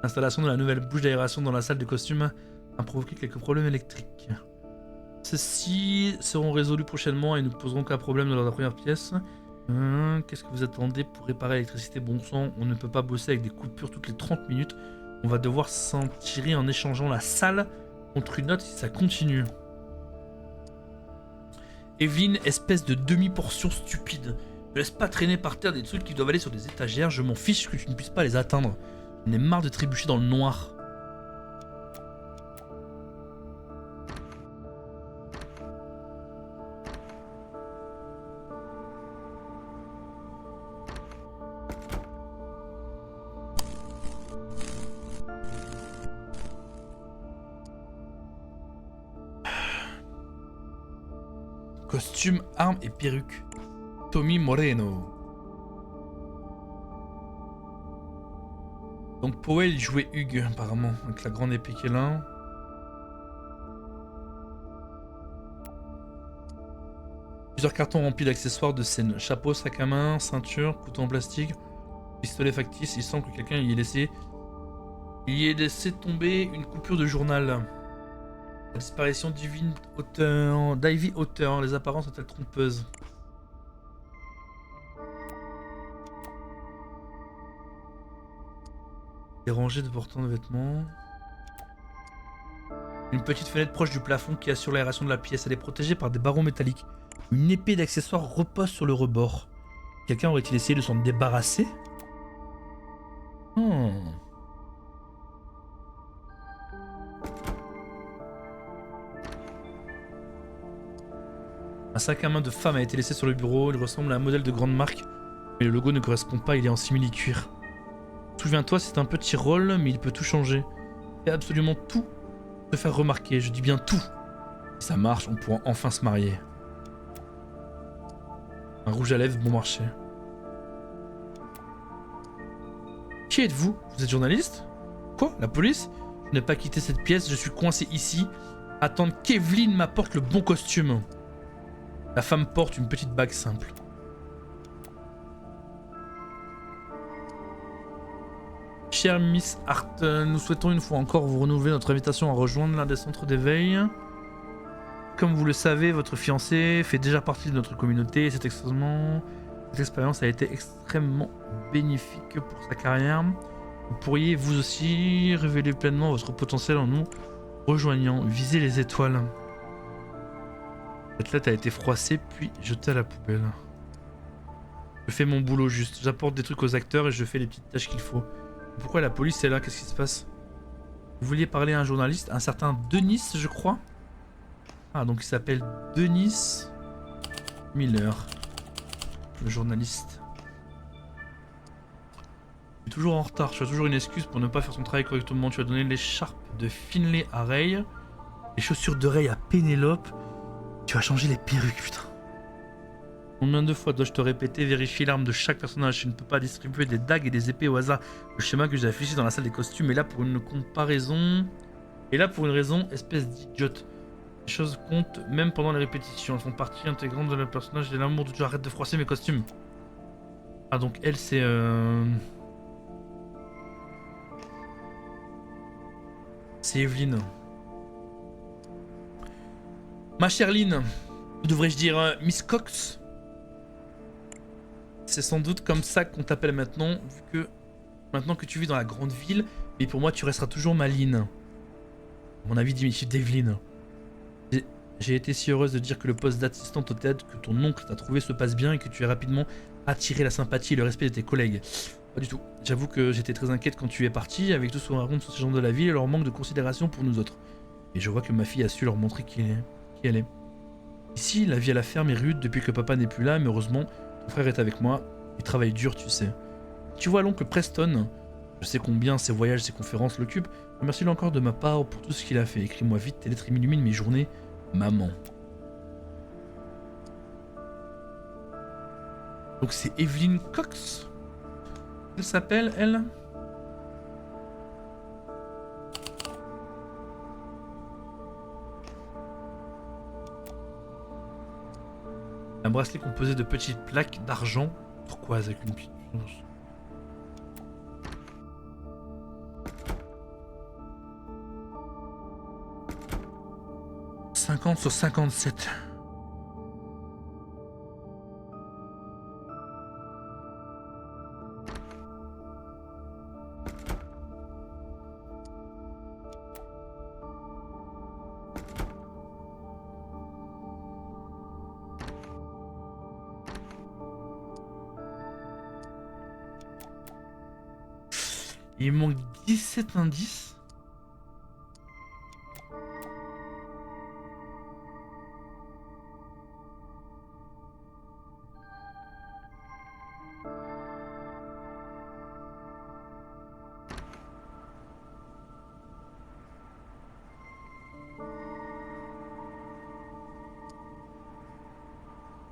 Speaker 1: L'installation de la nouvelle bouche d'aération dans la salle de costume a provoqué quelques problèmes électriques. Ceux-ci seront résolus prochainement et ne poseront qu'un problème dans la première pièce. Qu'est-ce que vous attendez pour réparer l'électricité? Bon sang, on ne peut pas bosser avec des coupures toutes les 30 minutes. On va devoir s'en tirer en échangeant la salle contre une autre si ça continue. Evelyn, espèce de demi-portion stupide. Ne laisse pas traîner par terre des trucs qui doivent aller sur des étagères. Je m'en fiche que tu ne puisses pas les atteindre. J'en ai marre de trébucher dans le noir. Costume, armes et perruque. Tommy Moreno. Donc Powell jouait Hugues apparemment, avec la grande épée qu'elle a. Plusieurs cartons remplis d'accessoires de scène. Chapeau, sac à main, ceinture, couteau en plastique, pistolet factice. Il semble que quelqu'un y ait laissé tomber une coupure de journal. La disparition d'Ivy Auteur. Les apparences sont-elles trompeuses? Des rangées de portants de vêtements. Une petite fenêtre proche du plafond qui assure l'aération de la pièce. Elle est protégée par des barreaux métalliques. Une épée d'accessoires repose sur le rebord. Quelqu'un aurait-il essayé de s'en débarrasser? Un sac à main de femme a été laissé sur le bureau. Il ressemble à un modèle de grande marque, mais le logo ne correspond pas, il est en simili-cuir. Souviens-toi, c'est un petit rôle, mais il peut tout changer. Fais absolument tout te faire remarquer, je dis bien tout. Si ça marche, on pourra enfin se marier. Un rouge à lèvres bon marché. Qui êtes-vous? Vous êtes journaliste? Quoi? La police? Je n'ai pas quitté cette pièce, je suis coincé ici. Attendre qu'Evelyne m'apporte le bon costume. La femme porte une petite bague simple. Chère Miss Hart, nous souhaitons une fois encore vous renouveler notre invitation à rejoindre l'un des centres d'éveil. Comme vous le savez, votre fiancé fait déjà partie de notre communauté et cette expérience a été extrêmement bénéfique pour sa carrière. Vous pourriez vous aussi révéler pleinement votre potentiel en nous rejoignant. Visez les étoiles. Cette lettre a été froissée puis jetée à la poubelle. Je fais mon boulot juste. J'apporte des trucs aux acteurs et je fais les petites tâches qu'il faut. Pourquoi la police est là? Qu'est-ce qui se passe? Vous vouliez parler à un journaliste, un certain Denis, je crois. Ah, donc il s'appelle Denis Miller, le journaliste. Il est toujours en retard, tu as toujours une excuse pour ne pas faire son travail correctement. Tu as donné l'écharpe de Finlay à Ray, les chaussures de Ray à Pénélope. Tu as changé les perruques, putain. Combien de fois dois-je te répéter? Vérifie l'arme de chaque personnage. Je ne peux pas distribuer des dagues et des épées au hasard. Le schéma que j'ai affiché dans la salle des costumes est là pour une comparaison. Et là pour une raison, espèce d'idiote. Les choses comptent même pendant les répétitions. Elles font partie intégrante de le personnage et de l'amour de Dieu. Arrête de froisser mes costumes. Ah donc elle c'est... C'est Evelyne. Ma chère Lynn, devrais-je dire Miss Cox? C'est sans doute comme ça qu'on t'appelle maintenant, maintenant que tu vis dans la grande ville, mais pour moi tu resteras toujours ma Lynn. À mon avis diminutif d'Evelyne. J'ai été si heureuse de dire que le poste d'assistante au théâtre que ton oncle t'a trouvé se passe bien et que tu as rapidement attiré la sympathie et le respect de tes collègues. Pas du tout. J'avoue que j'étais très inquiète quand tu es parti, avec tout ce qu'on raconte sur ces gens de la ville et leur manque de considération pour nous autres. Et je vois que ma fille a su leur montrer qui elle est. Ici, la vie à la ferme est rude depuis que papa n'est plus là, mais heureusement, ton frère est avec moi. Il travaille dur, tu sais. Tu vois l'oncle Preston, je sais combien ses voyages, ses conférences l'occupent. Remercie-le encore de ma part pour tout ce qu'il a fait. Écris-moi vite, tes lettres m'illuminent mes journées. Maman. Donc c'est Evelyne Cox. Elle s'appelle, elle? Un bracelet composé de petites plaques d'argent turquoise avec une petite... 50 sur 57. Il manque 17 indices.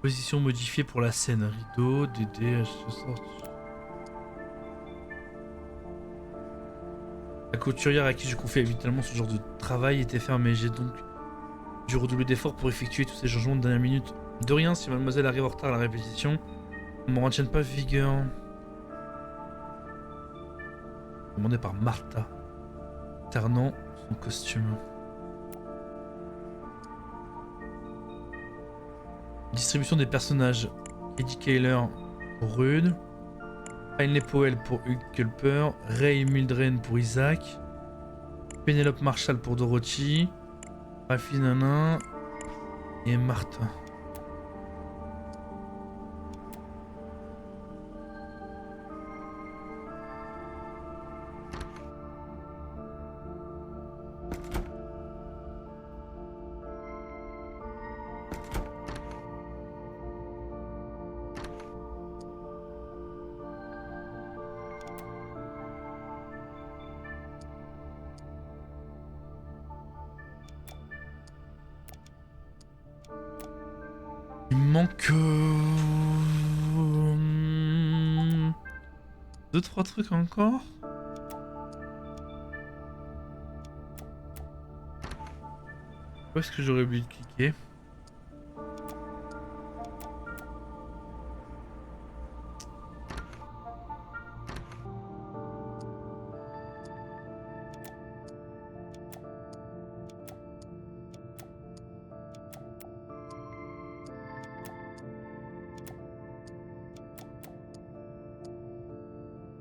Speaker 1: Position modifiée pour la scène. Rideau, DD, La couturière à qui je confiais habituellement ce genre de travail était fermée. J'ai donc Dû redoubler d'efforts pour effectuer tous ces changements de dernière minute. De rien, si mademoiselle arrive en retard à la répétition, on ne me retienne pas vigueur. Demandé par Martha, ternant son costume. Distribution des personnages. Eddie Kayler pour Rude, Heinley Powell pour Hugh Culper, Ray Mildren pour Isaac, Penelope Marshall pour Dorothy, Rafi Nanin et Martha. Il manque 2-3 trucs encore. Où est-ce que j'aurais oublié de cliquer?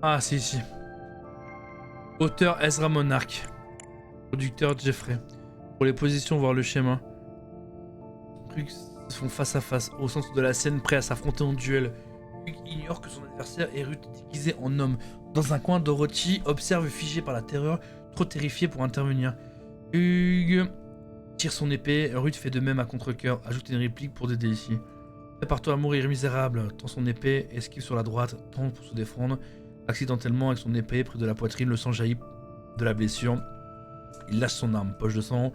Speaker 1: Ah si si. Auteur Ezra Monarch. Producteur Jeffrey. Pour les positions, voir le schéma. Les trucs se font face à face, au centre de la scène, prêts à s'affronter en duel. Hugh ignore que son adversaire est Ruth déguisé en homme. Dans un coin, Dorothy observe figée par la terreur, trop terrifiée pour intervenir. Hugh tire son épée, Ruth fait de même à contre-cœur, ajoute une réplique pour d'aider ici. Prépare-toi à mourir misérable, tend son épée, esquive sur la droite, tend pour se défendre. Accidentellement, avec son épée près de la poitrine, le sang jaillit de la blessure. Il lâche son arme, poche de sang.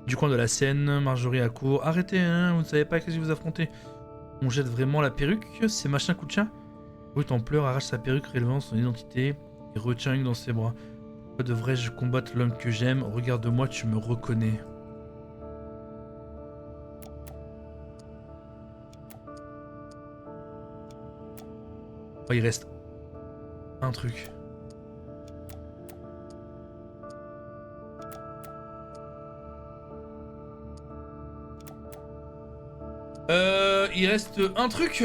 Speaker 1: Du coin de la scène, Marjorie accourt. Arrêtez, hein, vous ne savez pas qu'est-ce que vous affrontez. On jette vraiment la perruque, ces machins coup de chat. Ruth en pleurs, arrache sa perruque, révélant son identité et retient Hugh dans ses bras. Pourquoi devrais-je combattre l'homme que j'aime? Regarde-moi, tu me reconnais. Oh, il reste un truc. Il reste un truc.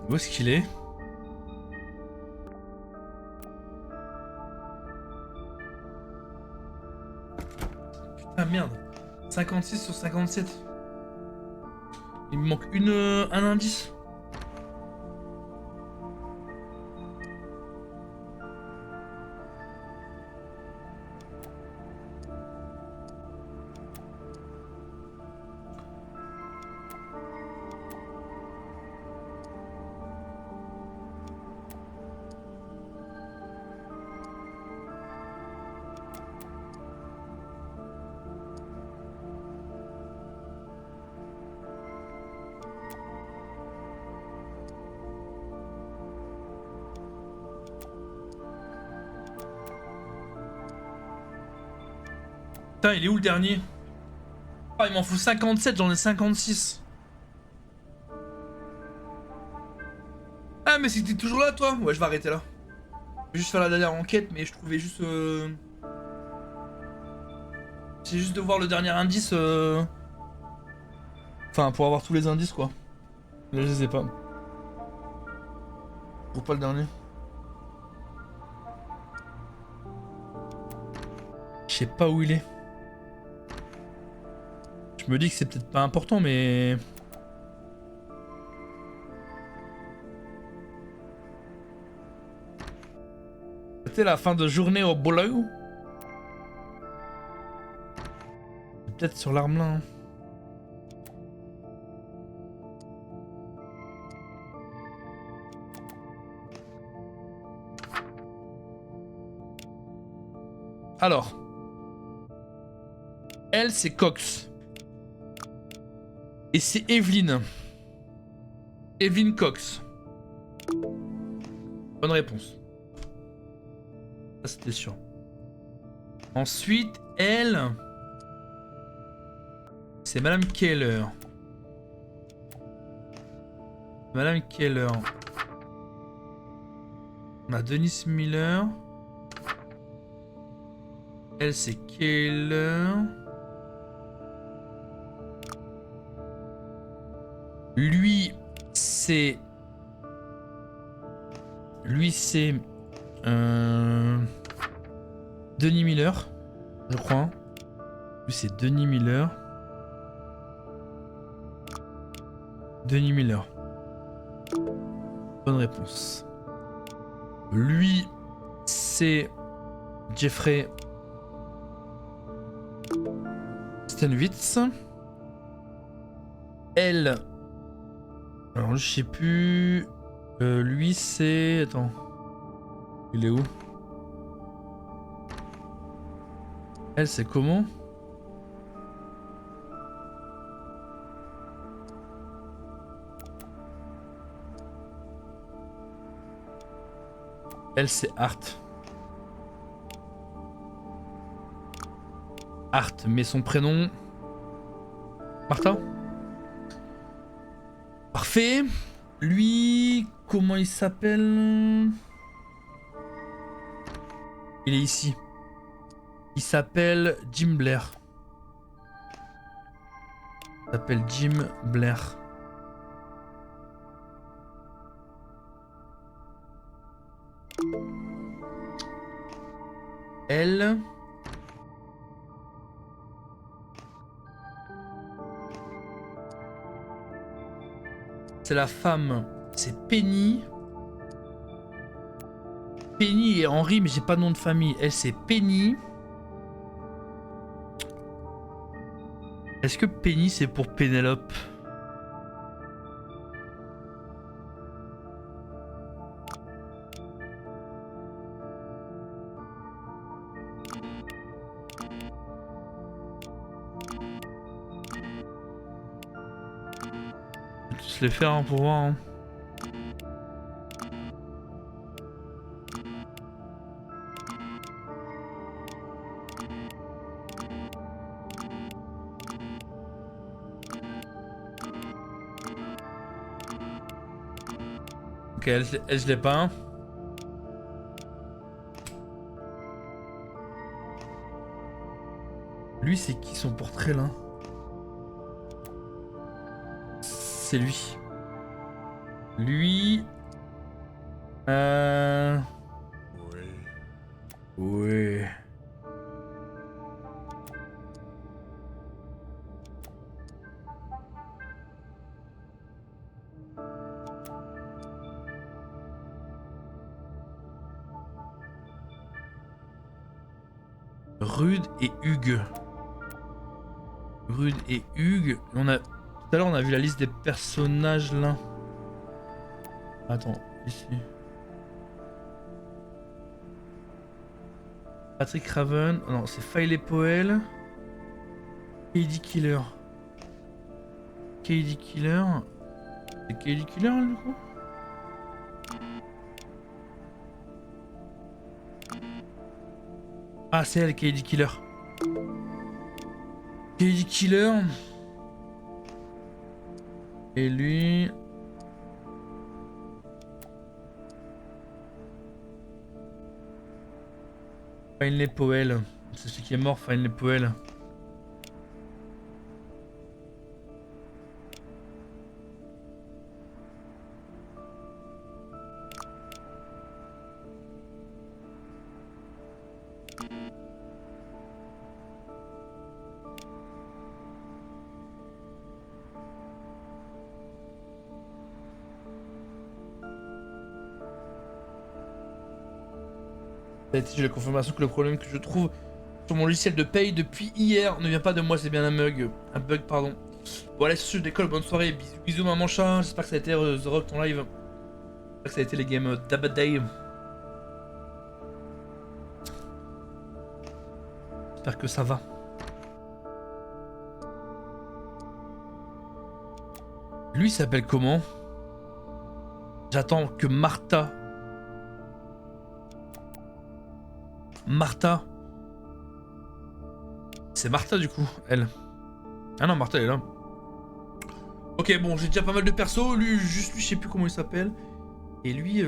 Speaker 1: Où est-ce qu'il est? Putain merde. 56 sur 57. Il me manque un indice. Putain, il est où le dernier? Ah, il m'en faut 57, j'en ai 56. Ah, mais c'était toujours là, toi? Ouais, je vais arrêter là. Je vais juste faire la dernière enquête, mais je trouvais juste... C'est juste de voir le dernier indice. Enfin, pour avoir tous les indices, quoi. Là, je les ai pas. Ou pas le dernier. Je sais pas où il est. Je me dis que c'est peut-être pas important, mais... C'était la fin de journée au boulot. Peut-être sur l'arme là. Hein. Alors. Elle, c'est Cox. Et c'est Evelyn. Evelyn Cox. Bonne réponse. Ça, c'était sûr. Ensuite, elle... C'est Madame Keller. Madame Keller. On a Denise Miller. Elle, c'est Keller. Lui, c'est... Denis Miller, je crois. Lui, c'est Denis Miller. Denis Miller. Bonne réponse. Lui, c'est Jeffrey Stenwitz. Elle... Alors, je sais plus... lui, c'est... Attends. Il est où? Elle, c'est comment? Elle, c'est Art. Art, mais son prénom... Martha? Parfait. Lui, comment il s'appelle? Il est ici. Il s'appelle Jim Blair. Il s'appelle Jim Blair. Elle... C'est la femme. C'est Penny. Penny et Henry, mais j'ai pas de nom de famille. Elle, c'est Penny. Est-ce que Penny, c'est pour Pénélope? Je vais tous les faire hein, pour voir. Hein. Ok, elle je l'ai pas. Lui, c'est qui son portrait là? C'est lui. Lui. Ouais. Rude et Hugues. Rude et Hugues. On a... Tout à l'heure, on a vu la liste des personnages là. Attends, ici. Patrick Raven. Oh non, c'est Filey Powell. Katie Killer. Katie Killer. C'est Katie Killer du coup? Ah, c'est elle, Katie Killer. Lady Killer. Et lui... Finlay Powell. C'est celui qui est mort, Finlay Powell. J'ai la confirmation que le problème que je trouve sur mon logiciel de paye depuis hier ne vient pas de moi, c'est bien un bug. Un bug, pardon. Bon, allez, sur ce, je décolle, bonne soirée. Bisous, bisous, maman chat. J'espère que ça a été The Rock ton live. J'espère que ça a été les games d'Abadai. J'espère que ça va. Lui, il s'appelle comment? J'attends que Martha. Martha. C'est Martha du coup, elle. Ah non, Martha elle est là. Ok, bon, j'ai déjà pas mal de persos. Lui, juste lui, je sais plus comment il s'appelle. Et lui,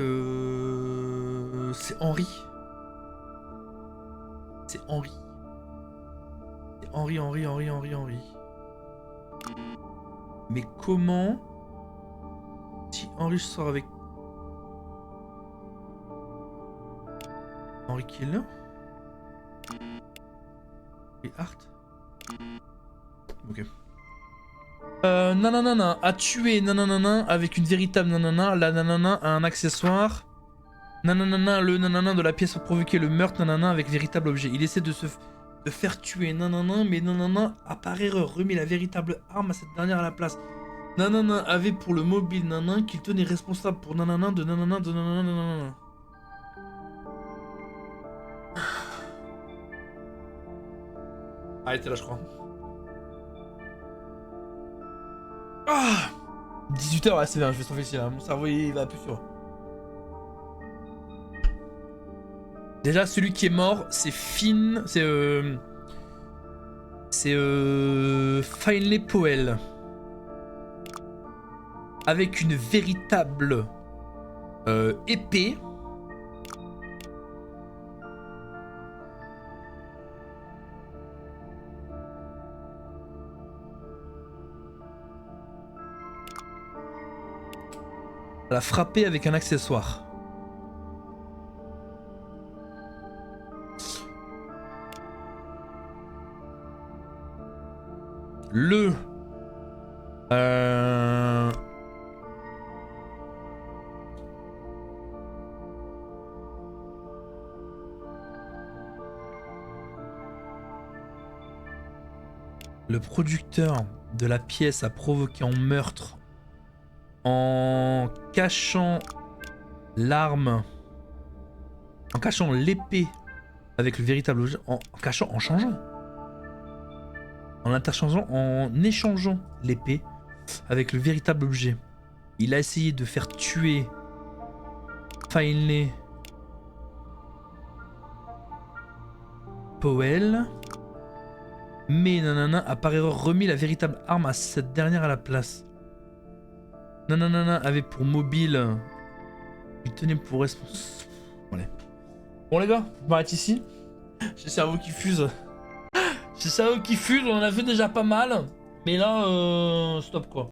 Speaker 1: c'est Henri. C'est Henri. C'est Henri. Mais comment... Si Henri sort avec... Henri Kill. Et Art. Ok. Nanana a tué nanana avec une véritable nanana. La nanana a un accessoire. Nanana, le nanana de la pièce a provoqué le meurtre nanana avec véritable objet. Il essaie de faire tuer nanana, mais nanana a par erreur remis la véritable arme à cette dernière à la place. Nanana avait pour le mobile nanana qu'il tenait responsable pour nanana de nanana de nanana de nanana. Arrêtez là, je crois. Ah 18h, ouais, c'est bien, je vais sauver ici là. Mon cerveau il va plus sur. Déjà, celui qui est mort, c'est Finn. C'est Finlay Powell. Avec une véritable épée. Elle a frappé avec un accessoire. Le producteur de la pièce a provoqué un meurtre en cachant l'arme, en cachant l'épée avec le véritable objet, en échangeant l'épée avec le véritable objet. Il a essayé de faire tuer Finlay Powell, mais nanana a par erreur remis la véritable arme à cette dernière à la place. Nanana avait pour mobile, il tenait pour responsable. Bon les gars, je m'arrête ici. J'ai le cerveau qui fuse. J'ai le cerveau qui fuse, on en a fait déjà pas mal. Mais là, stop quoi.